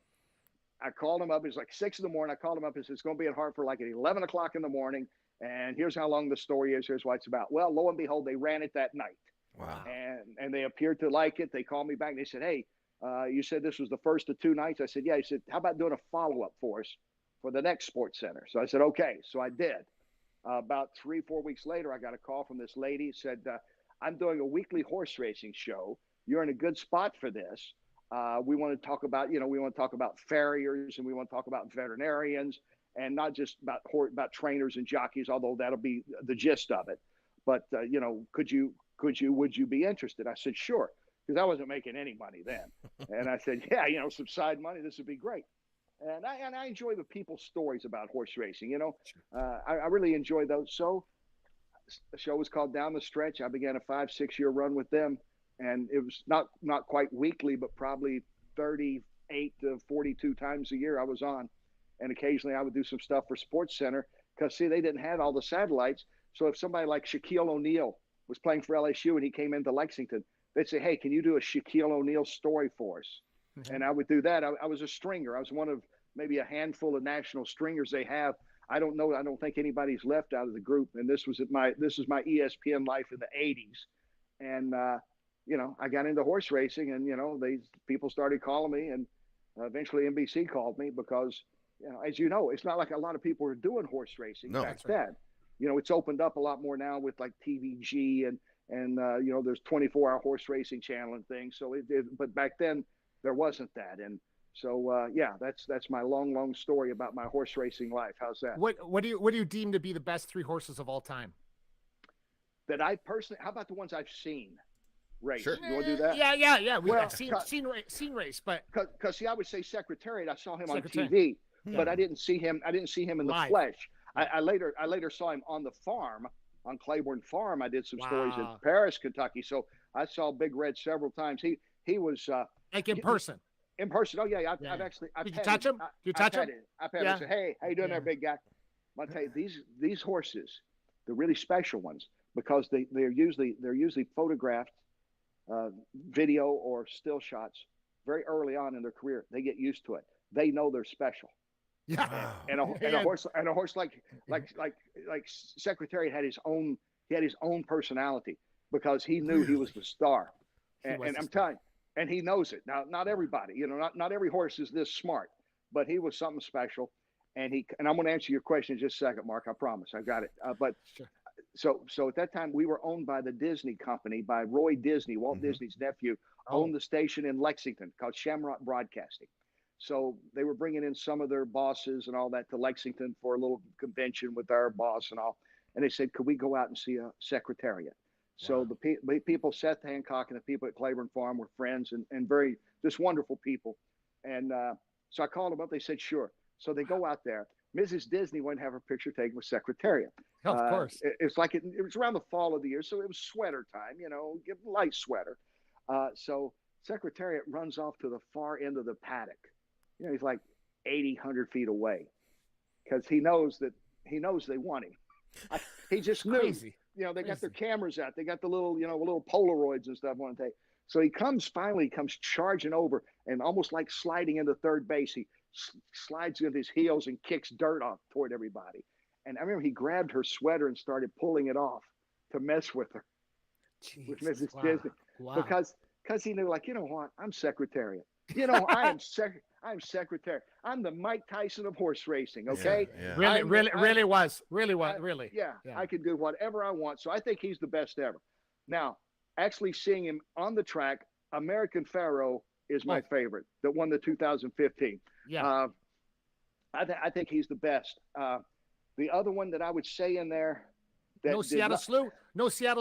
I called him up. It was like 6 a.m. I called him up and said, it's going to be at Hartford like at 11 o'clock in the morning. And here's how long the story is. Here's what it's about. Well, lo and behold, they ran it that night. Wow. And they appeared to like it. They called me back and they said, hey, you said this was the first of 2 nights. I said, yeah. He said, how about doing a follow-up for us for the next Sports Center? So I said, okay. So I did. About 3-4 weeks later, I got a call from this lady. Said, I'm doing a weekly horse racing show. You're in a good spot for this. We want to talk about farriers and we want to talk about veterinarians and not just about trainers and jockeys, although that'll be the gist of it. But, would you be interested? I said, sure. Because I wasn't making any money then. And I said, yeah, some side money, this would be great. And I enjoy the people's stories about horse racing, I really enjoy those. So the show was called Down the Stretch. I began a 5-6 year run with them. And it was not quite weekly, but probably 38 to 42 times a year I was on. And occasionally I would do some stuff for Sports Center because, see, they didn't have all the satellites. So if somebody like Shaquille O'Neal was playing for LSU and he came into Lexington, they'd say, hey, can you do a Shaquille O'Neal story for us? And I would do that. I was a stringer. I was one of maybe a handful of national stringers they have. I don't know. I don't think anybody's left out of the group. And this is my ESPN life in the 80s. And, I got into horse racing, and, people started calling me, and eventually NBC called me because, as you know, it's not like a lot of people are doing horse racing back then. It's opened up a lot more now with like TVG and there's 24-hour horse racing channel and things. So but back then there wasn't that. And so, that's my long story about my horse racing life. How's that? What do you deem to be the best 3 horses of all time? That I personally, how about the ones I've seen race? Sure. You want to do that? Yeah. We've seen race, but because see, I would say Secretariat. I saw him on TV, but I didn't see him in the flesh. I later saw him on the farm, on Claiborne Farm. I did some stories in Paris, Kentucky. So I saw Big Red several times. He was like in person. In person. Oh yeah. I've actually. Did you touch him? Did you touch him? I petted him. I said, hey, how you doing there, big guy? I'll tell you, these horses, the really special ones, because they're usually photographed, video or still shots very early on in their career. They get used to it. They know they're special. Yeah. And a horse like Secretariat had his own personality because he knew he was the star. And I'm telling you, and he knows it. Now, not everybody, not every horse is this smart, but he was something special. And I'm going to answer your question in just a second, Mark. I promise. I got it. But sure. So at that time, we were owned by the Disney company, by Roy Disney, Walt Disney's nephew, owned the station in Lexington called Shamrock Broadcasting. So they were bringing in some of their bosses and all that to Lexington for a little convention with our boss and all. And they said, could we go out and see a Secretariat? So the people, Seth Hancock and the people at Claiborne Farm were friends and very just wonderful people. And so I called them up. They said, sure. So they go out there. Mrs. Disney wouldn't have her picture taken with Secretariat. Of course. It's like it was around the fall of the year. So it was sweater time, give light sweater. So Secretariat runs off to the far end of the paddock. He's like 80, 100 feet away because he knows they want him. He just knew. Crazy. They got their cameras out. They got the little, little Polaroids and stuff on the tape. So he comes charging over and almost like sliding into third base. He slides with his heels and kicks dirt off toward everybody. And I remember he grabbed her sweater and started pulling it off to mess with her, with Mrs. Disney. Wow. Because he knew, like, what? I'm Secretariat. I am Secretariat. I'm the Mike Tyson of horse racing. Okay. Yeah. Really was. Yeah. I can do whatever I want. So I think he's the best ever. Now, actually seeing him on the track, American Pharoah is my favorite that won the 2015. Yeah. I think he's the best. The other one that I would say in there. No Seattle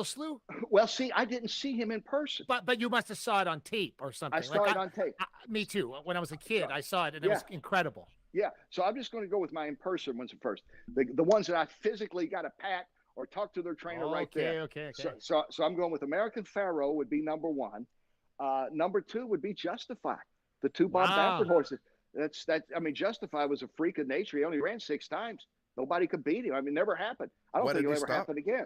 Slew? Well, see, I didn't see him in person. But you must have saw it on tape or something. I saw it on tape. Me too. When I was a kid, I saw it, and it was incredible. Yeah. So I'm just going to go with my in-person ones first. The ones that I physically got to pat or talk to their trainer right there. Okay. So I'm going with American Pharoah would be number 1. Number 2 would be Justify, the 2 Bob Baffert horses. Justify was a freak of nature. He only ran 6 times. Nobody could beat him. Never happened. I don't think it'll ever happen again.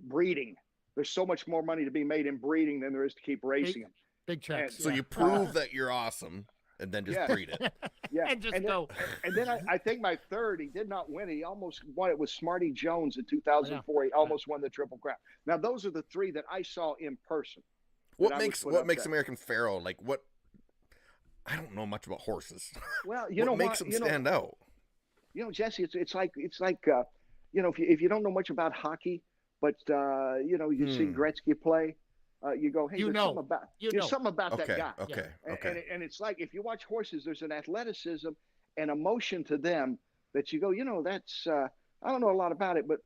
Breeding. There's so much more money to be made in breeding than there is to keep racing them. Big checks. So you prove that you're awesome and then just breed it. Yeah. And just go. And then I think my third, he did not win. He almost won it with Smarty Jones in 2004. He almost won the Triple Crown. Now, those are the 3 that I saw in person. What makes American Pharoah like what? I don't know much about horses. Well, what makes him stand out? Jesse, it's like if you don't know much about hockey, but you see Gretzky play, you go, hey, there's something about that guy. Okay. And it's like if you watch horses, there's an athleticism and emotion to them that you go, that's I don't know a lot about it, but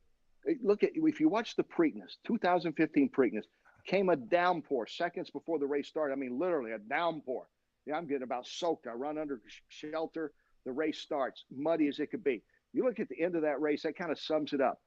look at if you watch the Preakness, 2015 Preakness, came a downpour seconds before the race started. Literally a downpour. Yeah, I'm getting about soaked. I run under shelter. The race starts, muddy as it could be. You look at the end of that race, that kind of sums it up.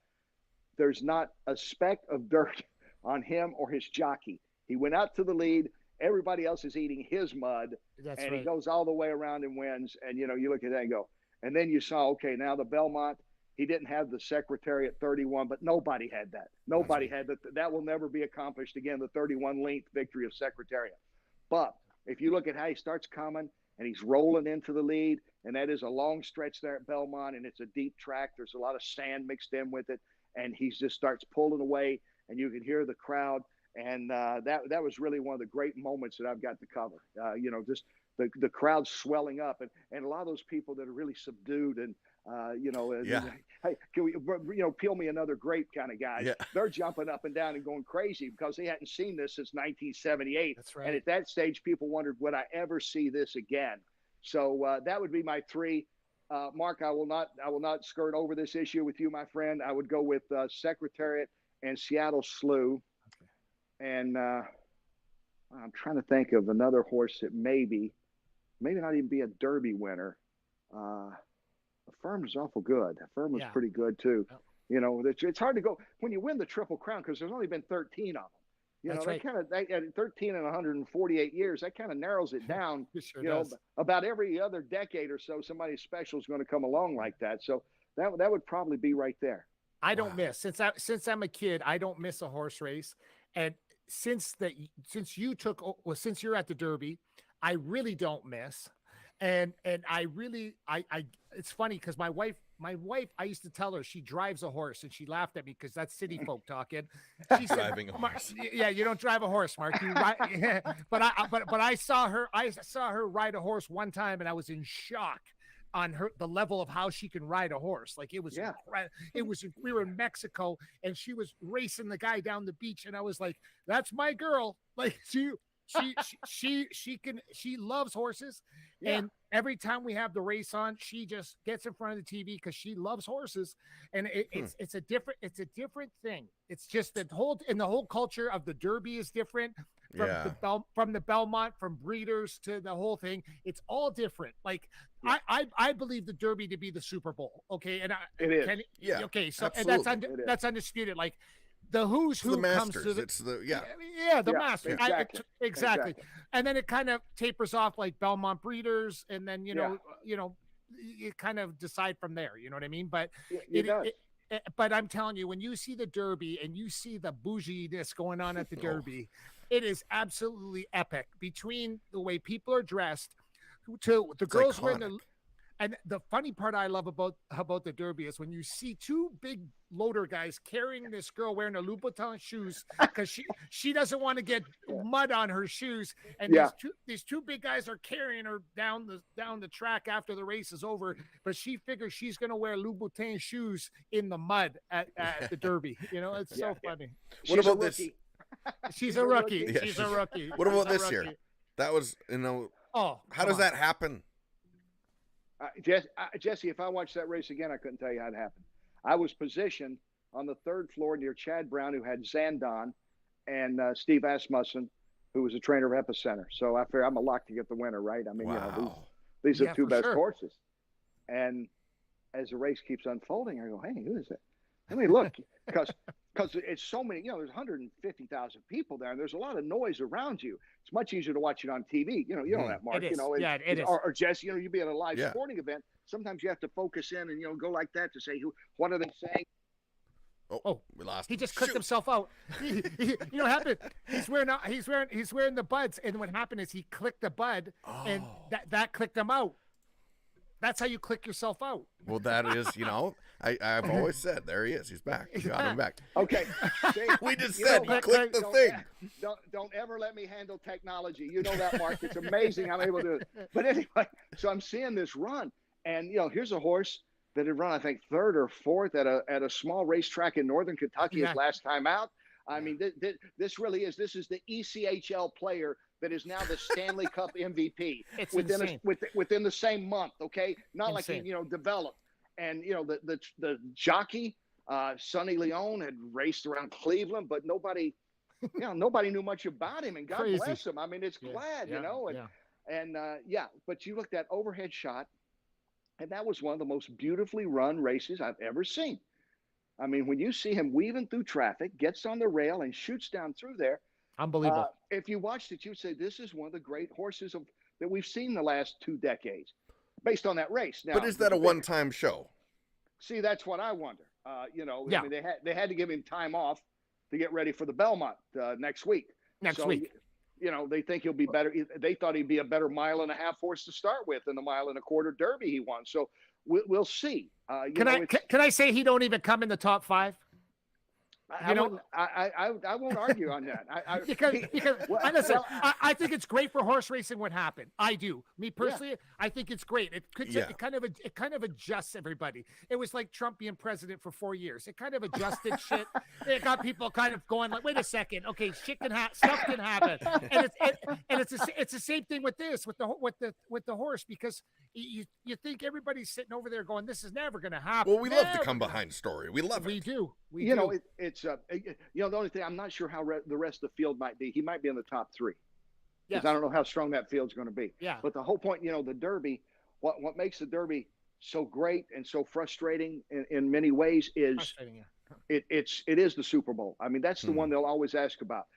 There's not a speck of dirt on him or his jockey. He went out to the lead. Everybody else is eating his mud. That's and right. He goes all the way around and wins. And, you look at that and go. And then you saw, okay, now the Belmont, He didn't have the Secretariat 31, but nobody had that. Nobody had that. That will never be accomplished again, the 31 length victory of Secretariat. But if you look at how he starts coming and he's rolling into the lead, and that is a long stretch there at Belmont, and it's a deep track. There's a lot of sand mixed in with it, and he just starts pulling away, and you can hear the crowd. And that was really one of the great moments that I've got to cover. Just the crowd swelling up, and a lot of those people that are really subdued and hey, can we, peel me another grape kind of guys. Yeah. They're jumping up and down and going crazy because they hadn't seen this since 1978. That's right. And at that stage, people wondered, would I ever see this again? So that would be my three. Mark, I will not skirt over this issue with you, my friend. I would go with Secretariat and Seattle Slew. Okay. And I'm trying to think of another horse that maybe not even be a Derby winner. Firm was awful good. Firm was pretty good too. Oh. It's hard to go when you win the Triple Crown because there's only been 13 of them. That's right. At 13 and 148 years, that kind of narrows it down. It sure does. About every other decade or so, somebody special is going to come along like that. So that would probably be right there. I don't miss since I'm a kid. I don't miss a horse race, and since you're at the Derby, I really don't miss. And I it's funny because my wife, I used to tell her she drives a horse, and she laughed at me because that's city folk talking. She said, driving a horse. Yeah, you don't drive a horse, Mark. You ride, but I saw her ride a horse one time, and I was in shock on the level of how she can ride a horse. Like it was, we were in Mexico, and she was racing the guy down the beach, and I was like, that's my girl. Like she loves horses. Yeah. And every time we have the race on, she just gets in front of the TV because she loves horses. And it's a different thing. It's just the whole culture of the Derby is different from the Belmont, from breeders to the whole thing. It's all different. Like I believe the Derby to be the Super Bowl. Okay. And it is. Okay. So absolutely. and that's undisputed. Like the who's who comes to the Masters. Exactly. And then it kind of tapers off like Belmont breeders, and then you kind of decide from there. You know what I mean? But but I'm telling you, when you see the Derby and you see the bouginess going on at the Derby, it is absolutely epic. Between the way people are dressed, to the girls wearing the. And the funny part I love about the Derby is when you see two big loader guys carrying this girl wearing a Louboutin shoes because she doesn't want to get mud on her shoes, and these two big guys are carrying her down the track after the race is over, but she figures she's going to wear Louboutin shoes in the mud at the Derby. It's so funny. What about this? She's a rookie. Yeah, she's a rookie. What about this year? That was how does that happen? Jesse, if I watched that race again, I couldn't tell you how it happened. I was positioned on the third floor near Chad Brown, who had Zandon, and Steve Asmussen, who was a trainer of Epicenter. So I figure I'm a lock to get the winner, right? I mean, these are two best horses. And as the race keeps unfolding, I go, hey, who is it? Let me look, because it's so many, there's 150,000 people there, and there's a lot of noise around you. It's much easier to watch it on TV. You know that, Mark. It is. It is. Or Jesse, you be at a live sporting event. Sometimes you have to focus in and go like that to say, what are they saying? Oh, we lost. He just clicked himself out. What happened? He's wearing the buds, and what happened is he clicked the bud, and that clicked him out. That's how you click yourself out. Well, that is, I've always said, there he is. He's back. We got him back. Okay. See, we just said he clicked the thing. Don't ever let me handle technology. You know that, Mark. It's amazing I'm able to do it. But anyway, so I'm seeing this run, and here's a horse that had run, I think, third or fourth at a small racetrack in northern Kentucky his last time out. I mean, this really is. This is the ECHL player that is now the Stanley Cup MVP within the same month. Okay, not insane. Like he developed, and the jockey Sonny Leone had raced around Cleveland, but nobody knew much about him, and God bless him. I mean, it's glad but you looked at overhead shot, and that was one of the most beautifully run races I've ever seen. I mean, when you see him weaving through traffic, gets on the rail and shoots down through there. Unbelievable. If you watched it, you'd say this is one of the great horses that we've seen the last 2 decades based on that race. Now, but is that a one-time show? See, that's what I wonder. Yeah. I mean, they had to give him time off to get ready for the Belmont next week. Next week. They think he'll be better. They thought he'd be a better 1.5 mile horse to start with than the 1.25 mile Derby he won. So we'll see. Can I say he don't even come in the top 5? I won't argue on that. I think it's great for horse racing. What happened? I do. Me personally, I think it's great. It kind of adjusts everybody. It was like Trump being president for 4 years. It kind of adjusted shit. It got people kind of going like, wait a second, okay, stuff can happen, and it's the same thing with this with the horse, because you think everybody's sitting over there going, this is never going to happen. Well, we love the come behind story. We love it. We do. It's the only thing, I'm not sure how the rest of the field might be. He might be in the top 3. Because I don't know how strong that field's going to be. Yeah. But the whole point, the Derby, what makes the Derby so great and so frustrating in many ways is it is the Super Bowl. I mean, that's the one they'll always ask about.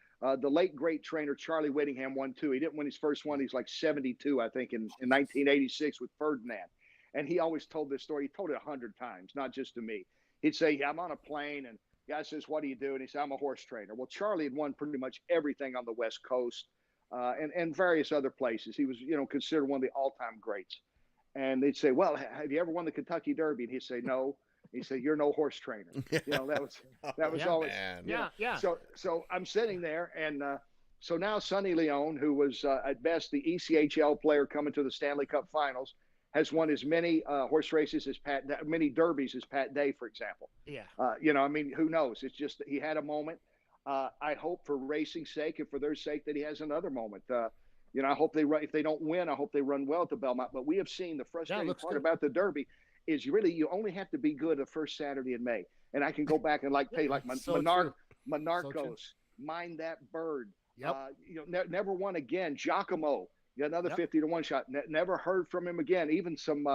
The late great trainer Charlie Whittingham won 2. He didn't win his first one. He's like 72, I think, in 1986 with Ferdinand. And he always told this story. He told it 100 times, not just to me. He'd say, I'm on a plane, and the guy says, what do you do? And he said, I'm a horse trainer. Well, Charlie had won pretty much everything on the West Coast and various other places. He was, considered one of the all-time greats. And they'd say, well, have you ever won the Kentucky Derby? And he'd say, no. He said, you're no horse trainer. That was always. Yeah. So I'm sitting there, and so now Sonny Leone, who was at best the ECHL player coming to the Stanley Cup Finals, has won as many horse races as many derbies as Pat Day, for example. Yeah. I mean, who knows? It's just that he had a moment. I hope for racing's sake and for their sake that he has another moment. I hope if they don't win, I hope they run well at the Belmont. But we have seen the frustrating part about the Derby is you only have to be good the first Saturday in May. And I can go back and Monarchos, Mind That Bird. Yep. Never won again. Giacomo. Another 50-1 shot. Never heard from him again. Even some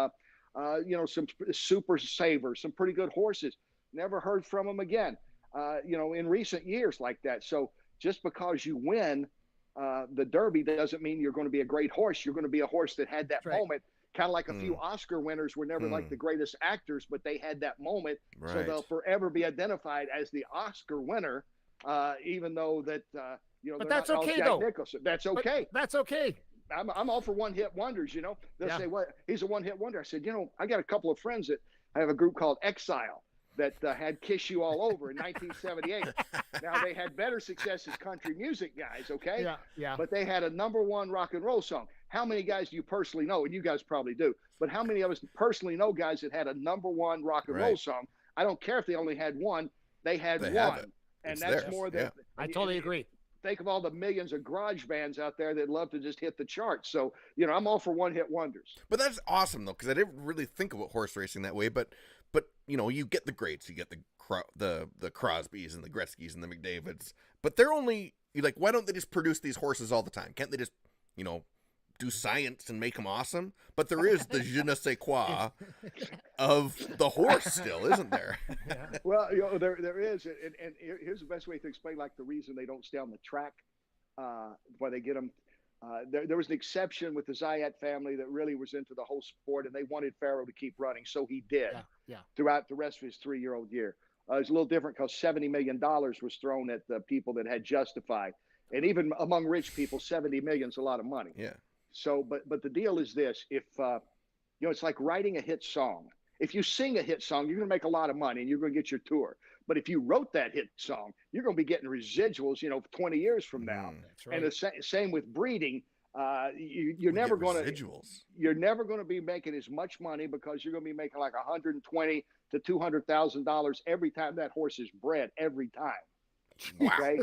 Super Savers, some pretty good horses. Never heard from him again. In recent years like that. So just because you win the Derby doesn't mean you're going to be a great horse. You're going to be a horse that had that moment. Kind of like a few Oscar winners were never like the greatest actors, but they had that moment. Right. So they'll forever be identified as the Oscar winner, even though that But that's okay though. Nicholson. That's okay. That's okay. I'm all for one-hit wonders, They'll say, well, he's a one-hit wonder. I said, I got a couple of friends that I have a group called Exile that had Kiss You All Over in 1978. Now, they had better success as country music guys, okay? Yeah. But they had a #1 rock and roll song. How many guys do you personally know? And you guys probably do. But how many of us personally know guys that had a #1 rock and roll song? I don't care if they only had one. They had one. And that's more than – I totally agree. Think of all the millions of garage bands out there that love to just hit the charts. So, I'm all for one-hit wonders. But that's awesome, though, because I didn't really think about horse racing that way. But you get the greats. You get the Crosbys and the Gretzkys and the McDavids. But they're only – why don't they just produce these horses all the time? Can't they just, do science and make them awesome? But there is the je ne sais quoi of the horse still, isn't there? Well, there is, and here's the best way to explain the reason they don't stay on the track, why they get them. There was an exception with the Zayat family that really was into the whole sport, and they wanted Pharoah to keep running, so he did throughout the rest of his 3-year-old year. It's a little different because $70 million was thrown at the people that had Justified, and even among rich people, $70 million is a lot of money. Yeah. So, but the deal is this: if it's like writing a hit song. If you sing a hit song, you're going to make a lot of money and you're going to get your tour. But if you wrote that hit song, you're going to be getting residuals, 20 years from now. That's right. And the same with breeding. You're never going to be making as much money because you're going to be making like $120,000 to $200,000 every time that horse is bred. Every time. Wow. Okay?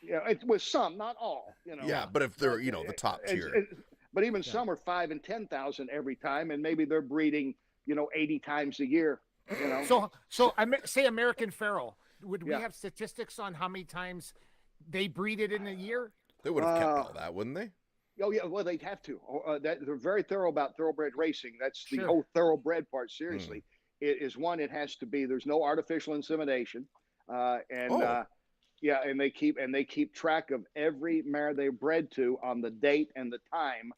It's with some, not all. Yeah, but if they're the top tier. But even some are 5,000 and 10,000 every time, and maybe they're breeding 80 times a year. So I say American Pharoah. Would we have statistics on how many times they breed it in a year? They would have kept all that, wouldn't they? Oh yeah, well they'd have to. They're very thorough about thoroughbred racing. That's the whole thoroughbred part. Seriously, it is one. It has to be. There's no artificial insemination, and they keep track of every mare they're bred to on the date and the time.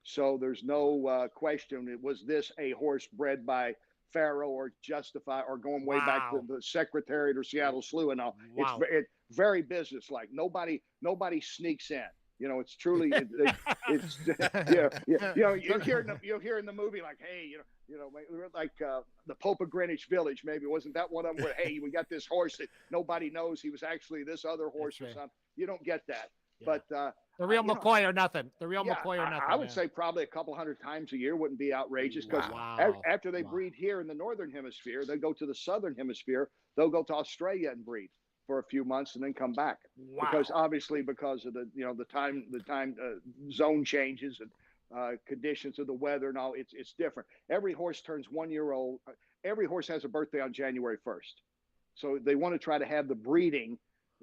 So there's no question. Was this a horse bred by Pharoah or Justify or going way back to the Secretariat or Seattle Slew and all. Wow. It's very businesslike. Nobody sneaks in. You know, it's truly it's yeah. You know, you'll hear in the movie like, hey, like the Pope of Greenwich Village. Maybe wasn't that one of them where, hey, we got this horse that nobody knows he was actually this other horse or something. You don't get that. Yeah. But the real McCoy or nothing. The real McCoy or nothing. I would say probably a couple hundred times a year wouldn't be outrageous because after they breed here in the northern hemisphere, they go to the southern hemisphere. They'll go to Australia and breed for a few months and then come back. Because of the time zone changes and conditions of the weather and all, it's different. Every horse turns 1 year old. Every horse has a birthday on January 1st. So they want to try to have the breeding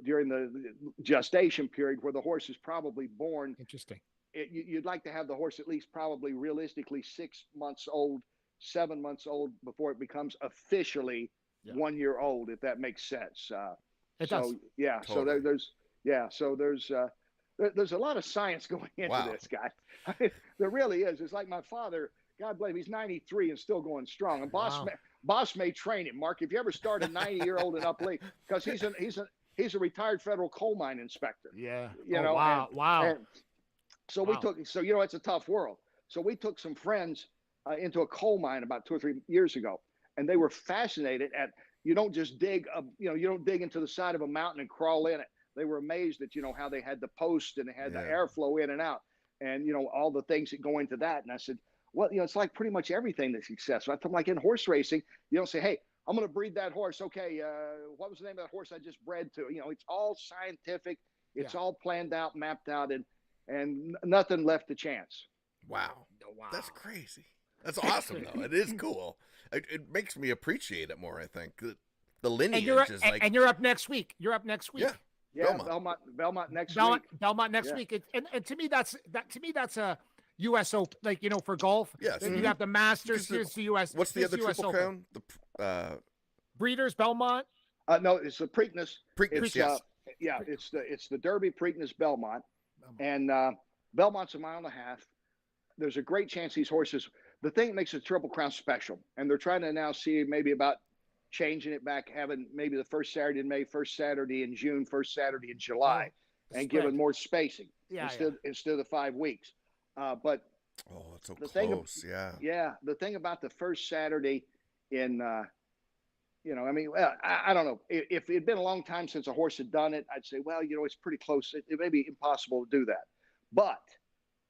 during the gestation period where the horse is probably born. Interesting. You'd like to have the horse at least probably realistically 6 months old, 7 months old before it becomes officially 1 year old, if that makes sense. It does. Yeah. Totally. So there's a lot of science going into this, guy. I mean, there really is. It's like my father, God bless him, he's 93 and still going strong. And boss may train him. Mark, if you ever start a 90-year-old in up league, because he's a retired federal coal mine inspector. Yeah. Wow. And so we took, it's a tough world. So we took some friends into a coal mine about 2 or 3 years ago, and they were fascinated at, you don't just dig, you don't dig into the side of a mountain and crawl in it. They were amazed at, how they had the post and they had the airflow in and out and, all the things that go into that. And I said, well, it's like pretty much everything that's successful. I told them, like in horse racing, you don't say, hey, I'm going to breed that horse. Okay, what was the name of that horse I just bred to? It's all scientific. It's all planned out, mapped out, and nothing left to chance. Wow. That's crazy. That's awesome, though. It is cool. It makes me appreciate it more, I think. The lineage is like... And you're up next week. Yeah. Belmont next week. Belmont next week. And to me, that's a U.S. Open, like, for golf. Yes. You have the Masters. Here's the U.S. What's the other Triple Crown? Breeders, Belmont? No, it's the Preakness. Preakness, yes. It's the Derby, Preakness, Belmont. And Belmont's a mile and a half. There's a great chance these horses... The thing that makes the Triple Crown special, and they're trying to now see maybe about changing it back, having maybe the first Saturday in May, first Saturday in June, first Saturday in July, and giving more spacing instead of the 5 weeks. But it's so close. The thing about the first Saturday in, I don't know. If it had been a long time since a horse had done it, I'd say, well, it's pretty close. It may be impossible to do that, but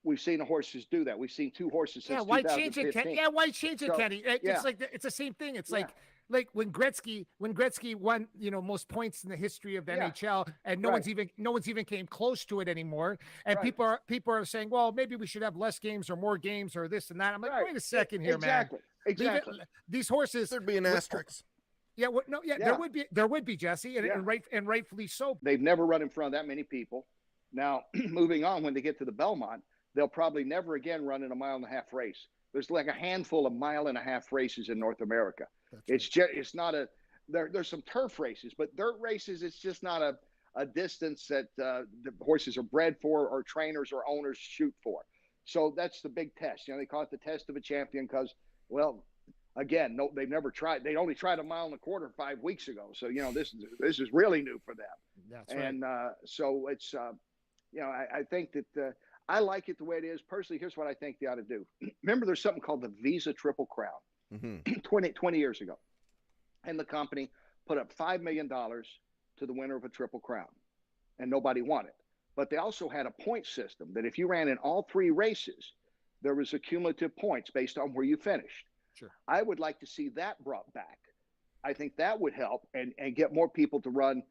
we've seen the horses do that. We've seen 2 horses since 2015. Why change it, Kenny? Why change it, Kenny? It's like it's the same thing. It's like when Gretzky won, most points in the history of the NHL, and no one's even came close to it anymore. And people are saying, well, maybe we should have less games or more games or this and that. I'm like, wait a second here, man. Exactly. These horses. There'd be an asterisk. There would be, Jesse, and rightfully so. They've never run in front of that many people. Now, moving on, when they get to the Belmont, they'll probably never again run in a mile and a half race. There's like a handful of mile and a half races in North America. It's not there's some turf races, but dirt races, it's just not a distance that the horses are bred for or trainers or owners shoot for. So that's the big test. They call it the test of a champion because, well, again, no, they've never tried. They only tried a mile and a quarter 5 weeks ago. So, this is really new for them. That's right. And so it's, I think that I like it the way it is. Personally, here's what I think they ought to do. Remember, there's something called the Visa Triple Crown 20 years ago. And the company put up $5 million to the winner of a Triple Crown. And nobody won it. But they also had a point system that if you ran in all 3 races, there was a cumulative points based on where you finished. Sure. I would like to see that brought back. I think that would help and get more people to run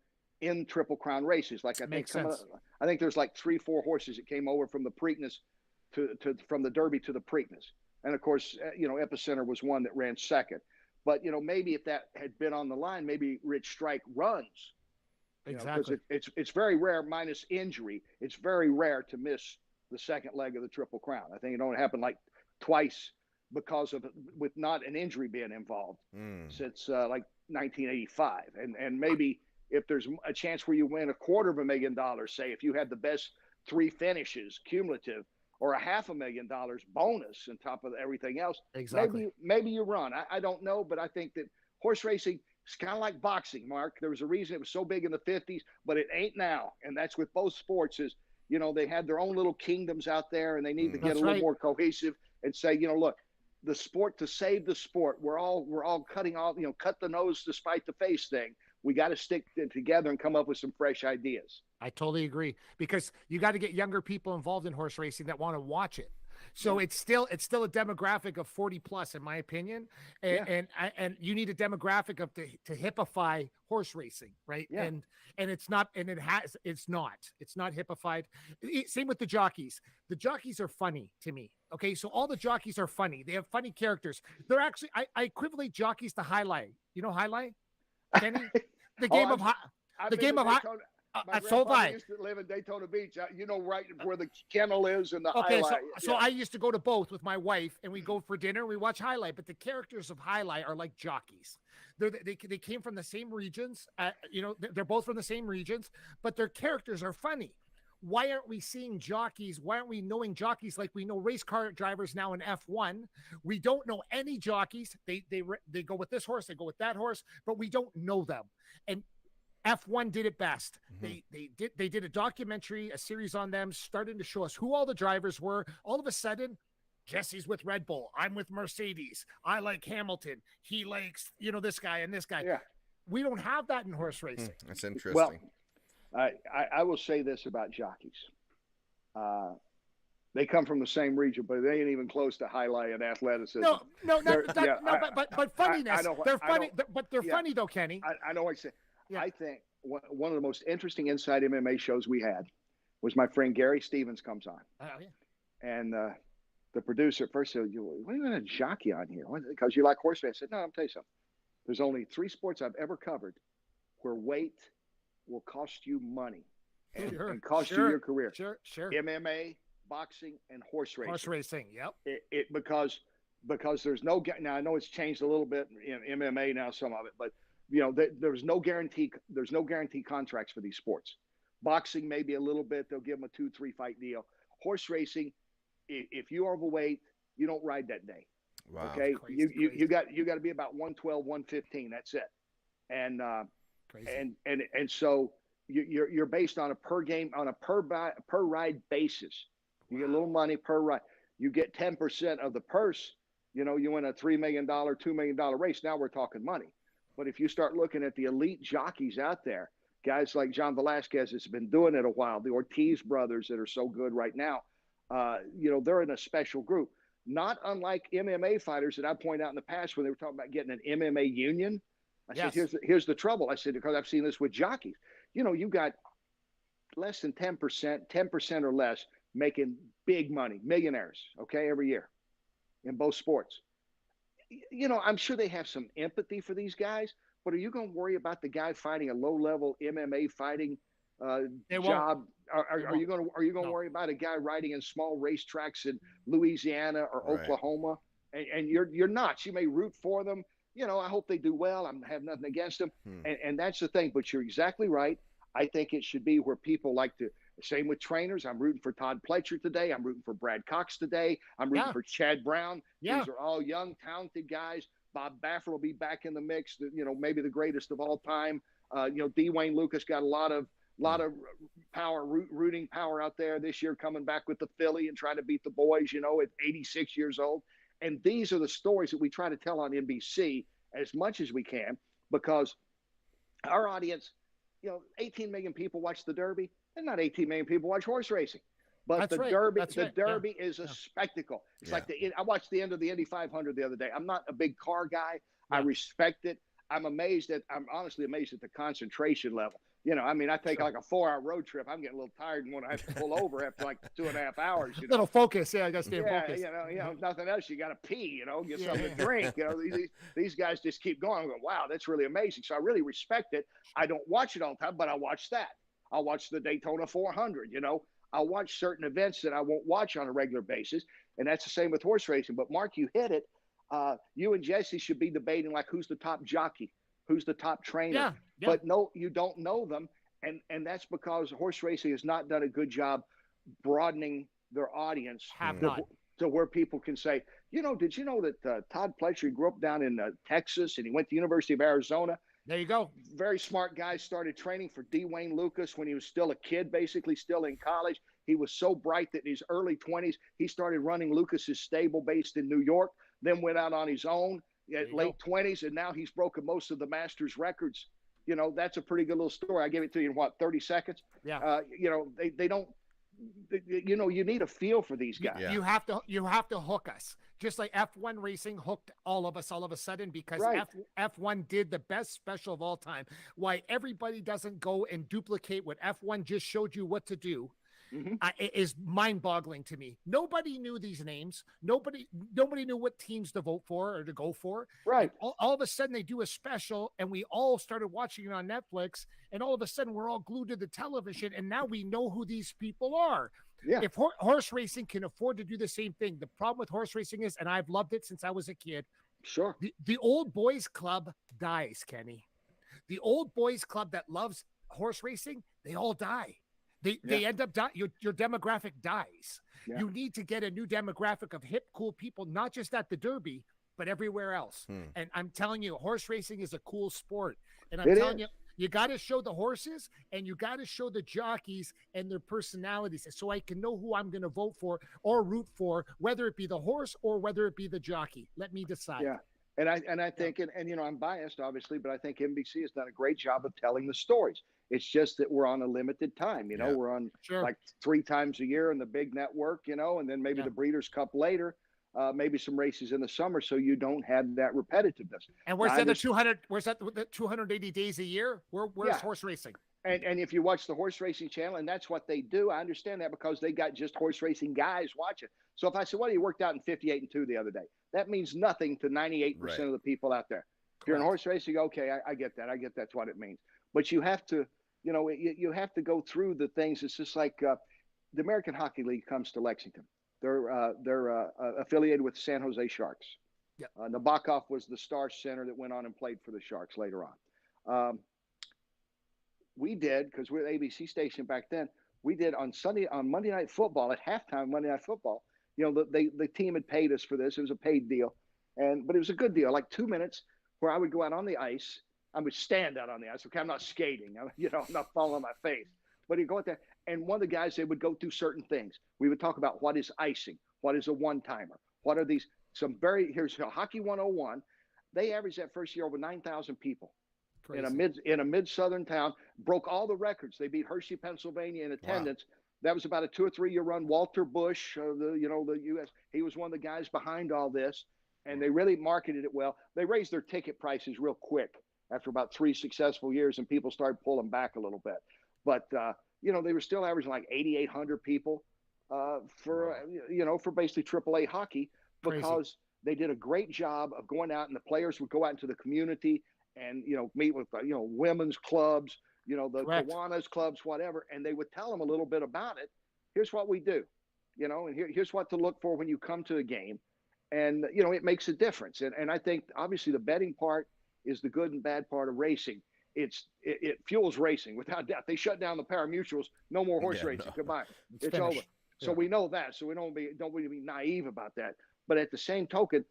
in Triple Crown races. Like I think there's like 3-4 horses that came over from the Preakness from the Derby to the Preakness. And of course, Epicenter was one that ran second. But, maybe if that had been on the line, maybe Rich Strike runs. Exactly. Because it's very rare, minus injury. It's very rare to miss the second leg of the Triple Crown. I think it only happened like twice with not an injury being involved since like 1985. And maybe if there's a chance where you win $250,000, say if you had the best 3 finishes cumulative or a $500,000 bonus on top of everything else. Exactly. Maybe you run. I don't know, but I think that horse racing is kind of like boxing, Mark. There was a reason it was so big in the 50s, but it ain't now. And that's with both sports is, they had their own little kingdoms out there, and they need to get a little more cohesive and say, look, the sport, to save the sport, we're all cutting off, cut the nose despite the face thing. We got to stick together and come up with some fresh ideas. I totally agree, because you got to get younger people involved in horse racing that want to watch it. So it's still a demographic of 40 plus, in my opinion. And you need a demographic of to hippify horse racing, right? Yeah. And it's not hippified. Same with the jockeys. The jockeys are funny to me. Okay. So all the jockeys are funny. They have funny characters. They're actually, I equivalent jockeys to highlight. You know, highlight, Kenny? The game of so I used to live in Daytona Beach. Right where the kennel is and the highlight. So I used to go to both with my wife, and we go for dinner and we watch highlight. But the characters of highlight are like jockeys. They came from the same regions. They're both from the same regions, but their characters are funny. Why aren't we seeing jockeys? Why aren't we knowing jockeys like we know race car drivers now in F1? We don't know any jockeys. They go with this horse, they go with that horse, but we don't know them. And F1 did it best. Mm-hmm. They did a documentary, a series on them, starting to show us who all the drivers were. All of a sudden, Jesse's with Red Bull. I'm with Mercedes. I like Hamilton. He likes, this guy and this guy. Yeah. We don't have that in horse racing. That's interesting. Well, I will say this about jockeys. They come from the same region, but they ain't even close to highlight and athleticism. But funniness. They're funny, but they're funny though, Kenny. I know what you're saying. Yeah. I think one of the most interesting Inside MMA shows we had was my friend Gary Stevens comes on. Oh, yeah. And the producer at first said, "What are you going to jockey on here? Because you like horse racing?" I said, "No, I'm tell you something. There's only 3 sports I've ever covered where weight will cost you money and cost you your career. Sure. MMA, boxing, and horse racing. Horse racing, yep. Because there's no – now, I know it's changed a little bit in MMA now, some of it, but, there's no guarantee contracts for these sports. Boxing, maybe a little bit. They'll give them a 2-3 fight deal. Horse racing, if you're overweight, you don't ride that day. Wow. Okay? You got to be about 112, 115. That's it. And so you're based on a per game, on a per ride basis. You get a little money per ride. You get 10% of the purse. You win a $3 million, $2 million race. Now we're talking money. But if you start looking at the elite jockeys out there, guys like John Velasquez has been doing it a while, the Ortiz brothers that are so good right now, they're in a special group. Not unlike MMA fighters that I point out in the past when they were talking about getting an MMA union. I said, here's the trouble. I said, because I've seen this with jockeys. You got less than 10% or less making big money, millionaires, okay, every year in both sports. I'm sure they have some empathy for these guys, but are you going to worry about the guy fighting a low-level MMA fighting job? Are you going to worry about a guy riding in small racetracks in Louisiana or Oklahoma? And you're not. You may root for them. I hope they do well. I have nothing against them. And that's the thing. But you're exactly right. I think it should be where people like to. Same with trainers. I'm rooting for Todd Pletcher today. I'm rooting for Brad Cox today. I'm rooting for Chad Brown. Yeah. These are all young, talented guys. Bob Baffer will be back in the mix. Maybe the greatest of all time. D. Wayne Lucas got a lot of power, rooting power out there this year, coming back with the Philly and trying to beat the boys. At 86 years old. And these are the stories that we try to tell on NBC as much as we can, because our audience, 18 million people watch the Derby, and not 18 million people watch horse racing. But the Derby is a spectacle. It's like I watched the end of the Indy 500 the other day. I'm not a big car guy. Yeah. I respect it. I'm honestly amazed at the concentration level. I take like a 4-hour road trip. I'm getting a little tired and when I have to pull over after like 2.5 hours. Little focus. I got to stay focused. Nothing else. You got to pee, get something to drink. These guys just keep going. I'm going, wow, that's really amazing. So I really respect it. I don't watch it all the time, but I watch that. I'll watch the Daytona 400, I'll watch certain events that I won't watch on a regular basis. And that's the same with horse racing. But Mark, you hit it. You and Jesse should be debating like who's the top jockey, who's the top trainer. Yeah. But no, you don't know them. And that's because horse racing has not done a good job broadening their audience Have not. to where people can say, did you know that Todd Pletcher grew up down in Texas and he went to the University of Arizona? There you go. Very smart guy, started training for D. Wayne Lucas when he was still a kid, basically still in college. He was so bright that in his early 20s, he started running Lucas's stable based in New York, then went out on his own at late 20s, and now he's broken most of the Masters records. That's a pretty good little story. I gave it to you in, 30 seconds? Yeah. They don't, you need a feel for these guys. You have to hook us. Just like F1 racing hooked all of us all of a sudden, because F1 did the best special of all time. Why everybody doesn't go and duplicate what F1 just showed you what to do is mind-boggling to me. Nobody knew these names. Nobody knew what teams to vote for or to go for. Right. All of a sudden they do a special, and we all started watching it on Netflix, and all of a sudden we're all glued to the television, and now we know who these people are. Yeah. If horse racing can afford to do the same thing, the problem with horse racing is, and I've loved it since I was a kid, sure, the old boys club dies, Kenny. The old boys club that loves horse racing, they all die. They end up dying. Your demographic dies. Yeah. You need to get a new demographic of hip, cool people, not just at the Derby, but everywhere else. And I'm telling you, horse racing is a cool sport. And I'm telling you, you got to show the horses and you got to show the jockeys and their personalities so I can know who I'm going to vote for or root for, whether it be the horse or whether it be the jockey. Let me decide. Yeah. And I think, and I'm biased, obviously, but I think NBC has done a great job of telling the stories. It's just that we're on a limited time. We're on like 3 times a year in the big network, and then maybe the Breeders' Cup later, maybe some races in the summer, so you don't have that repetitiveness. And where's the 200? Where's that? The 280 days a year? Where's horse racing? And if you watch the horse racing channel, and that's what they do, I understand that because they got just horse racing guys watching. So if I say, well, you worked out in 58-2 the other day, that means nothing to 98% of the people out there. If you're in horse racing, okay, I get that. I get that's what it means. But you have to, you have to go through the things. It's just like the American Hockey League comes to Lexington. They're affiliated with San Jose Sharks. Yep. Nabokov was the star center that went on and played for the Sharks later on. We did, because we're the ABC station back then, we did on Monday Night Football, at halftime Monday Night Football, the team had paid us for this. It was a paid deal. But it was a good deal, like 2 minutes where I would go out on the ice. I would stand out on the ice. Okay, I'm not skating. I'm not falling on my face. But he'd go out there, and one of the guys, they would go through certain things. We would talk about what is icing, what is a one-timer, what are these, here's Hockey 101. They averaged that first year over 9,000 people. Crazy. In a mid-southern town, broke all the records. They beat Hershey, Pennsylvania in attendance. Wow. That was about a 2 or 3 year run. Walter Bush, the U.S., he was one of the guys behind all this, and they really marketed it well. They raised their ticket prices real quick after about 3 successful years, and people started pulling back a little bit. But they were still averaging like 8,800 people for basically AAA hockey, because they did a great job of going out, and the players would go out into the community and meet with women's clubs, the Kiwanis clubs, whatever, and they would tell them a little bit about it. Here's what we do, and here's what to look for when you come to a game, and it makes a difference. And I think obviously the betting part is the good and bad part of racing. It fuels racing without doubt. They shut down the pari-mutuels, no more horse racing. Goodbye, it's over. So we know that. So we don't want to be naive about that. But at the same token,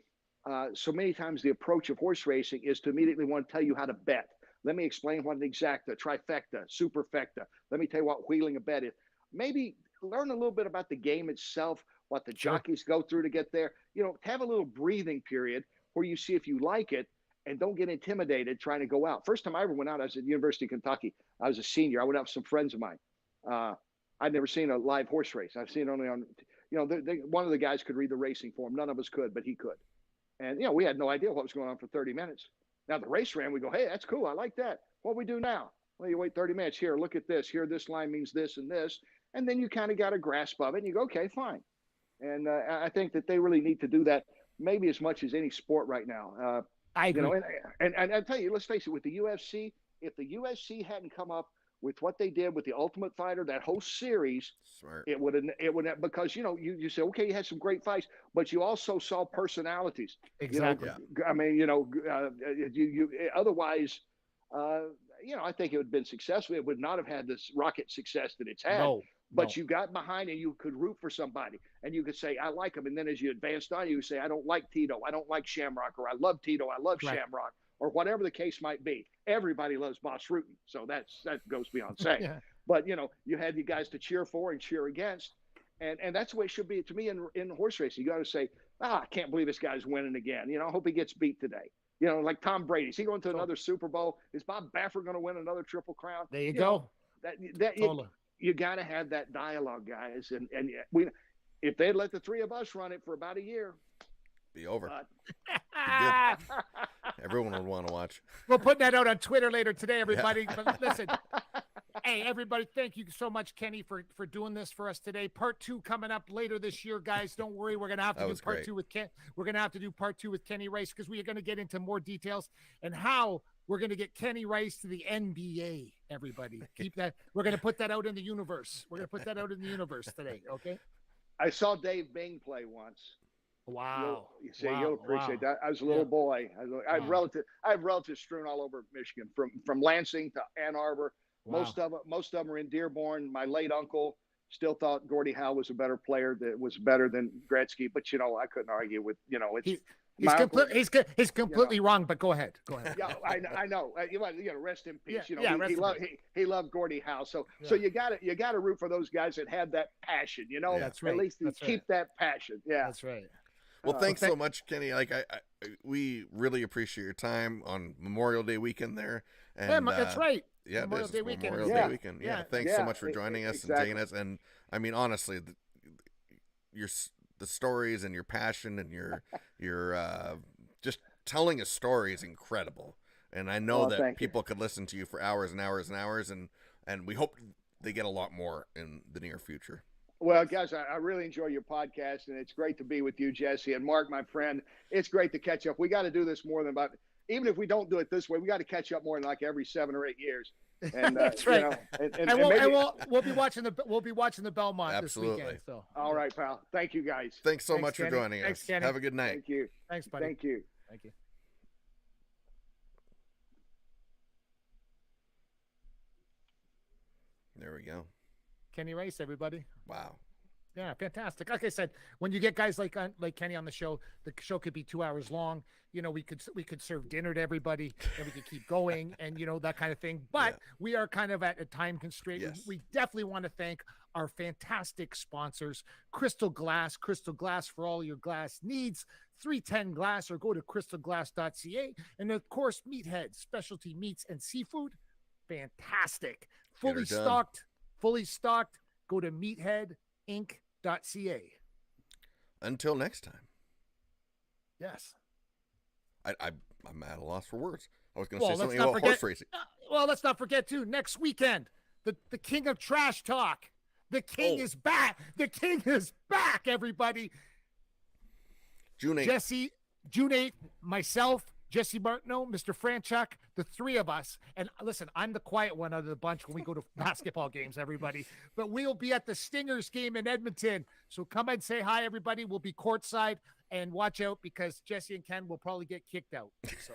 so many times the approach of horse racing is to immediately want to tell you how to bet. Let me explain what an exacta, trifecta, superfecta. Let me tell you what wheeling a bet is. Maybe learn a little bit about the game itself, what the jockeys go through to get there. Have a little breathing period where you see if you like it, and don't get intimidated trying to go out. First time I ever went out, I was at the University of Kentucky. I was a senior. I went out with some friends of mine. I'd never seen a live horse race. I've seen it only on, one of the guys could read the racing form. None of us could, but he could. And, we had no idea what was going on for 30 minutes. Now the race ran, we go, hey, that's cool. I like that. What do we do now? Well, you wait 30 minutes. Here, look at this. Here, this line means this and this. And then you kind of got a grasp of it, and you go, okay, fine. And I think that they really need to do that maybe as much as any sport right now. I agree. And I'll tell you, let's face it, with the UFC, if the UFC hadn't come up with what they did with the Ultimate Fighter, that whole series, it would have, because you say, okay, you had some great fights, but you also saw personalities. Exactly. I mean, otherwise, I think it would have been successful. It would not have had this rocket success that it's had. No. But you got behind and you could root for somebody and you could say, I like him. And then as you advanced on, you say, I don't like Tito. I don't like Shamrock, or I love Tito. I love Shamrock, or whatever the case might be. Everybody loves Boss Rutten. So that goes beyond saying. Yeah. But, you had you guys to cheer for and cheer against. And that's the way it should be to me in horse racing. You got to say, I can't believe this guy's winning again. I hope he gets beat today. Like Tom Brady. Is he going to another Super Bowl? Is Bob Baffert going to win another Triple Crown? There you go. Totally. You got to have that dialogue, guys. And if they'd let the three of us run it for about a year, be over. Everyone would want to watch. We'll put that out on Twitter later today, everybody. Yeah. But listen, hey, everybody, thank you so much, Kenny, for doing this for us today. Part 2 coming up later this year, guys. Don't worry, we're gonna have to do part 2 with Ken. We're gonna have to do part 2 with Kenny Rice, because we are gonna get into more details and how we're going to get Kenny Rice to the NBA, everybody. Keep that. We're going to put that out in the universe. We're going to put that out in the universe today, okay? I saw Dave Bing play once. Wow. You'll appreciate that. I was a little boy. I have relatives strewn all over Michigan, from Lansing to Ann Arbor. Wow. Most of them are in Dearborn. My late uncle still thought Gordie Howe was a better player, that was better than Gretzky, but I couldn't argue with, He's completely wrong, but go ahead. Yeah, I know. Rest in peace. He loved Gordie Howe. So you got to root for those guys that have that passion. That's right. At least keep that passion. Yeah, that's right. Well, thanks so much, Kenny. We really appreciate your time on Memorial Day weekend there. And, that's right. Yeah, Memorial Day weekend. Day weekend. Yeah, thanks so much for joining us and taking us. And I mean, honestly, the stories and your passion and your just telling a story is incredible. And I know that people could listen to you for hours and hours and hours, and we hope they get a lot more in the near future. Well, guys, I really enjoy your podcast, and it's great to be with you, Jesse, and Mark, my friend. It's great to catch up. We got to do this more than even if we don't do it this way, we got to catch up more than like every 7 or 8 years. And that's right. We'll be watching the Belmont this weekend. So all right, pal. Thank you, guys. Thanks so much for joining us. Thanks, Kenny. Have a good night. Thank you. Thanks, buddy. Thank you. Thank you. There we go. Kenny Rice, everybody. Wow. Yeah, fantastic. Like I said, when you get guys like Kenny on the show could be 2 hours long. We could serve dinner to everybody, and we could keep going, and that kind of thing. But we are kind of at a time constraint. Yes. We definitely want to thank our fantastic sponsors, Crystal Glass for all your glass needs. 310 Glass, or go to crystalglass.ca, and of course, Meathead, specialty meats and seafood. Fantastic, fully stocked. Go to meatheadinc.ca. Until next time. Yes. I'm at a loss for words. I was going to say something about horse racing. Let's not forget, too, next weekend, the king of trash talk. The king is back. The king is back, everybody. June 8th, myself, Jesse Martineau, Mr. Franchuk, the three of us. And listen, I'm the quiet one out of the bunch when we go to basketball games, everybody. But we'll be at the Stingers game in Edmonton. So come and say hi, everybody. We'll be courtside, and watch out because Jesse and Ken will probably get kicked out. So.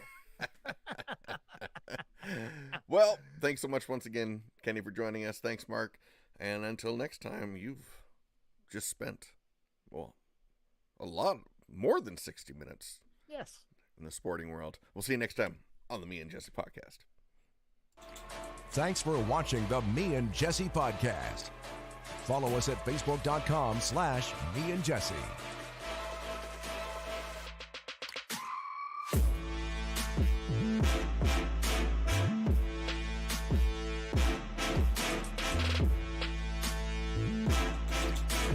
Well, thanks so much once again, Kenny, for joining us. Thanks, Mark. And until next time, you've just spent, a lot more than 60 minutes. Yes. In the sporting world. We'll see you next time on the Me and Jesse podcast. Thanks for watching the Me and Jesse podcast. Follow us at facebook.com/Me and Jesse.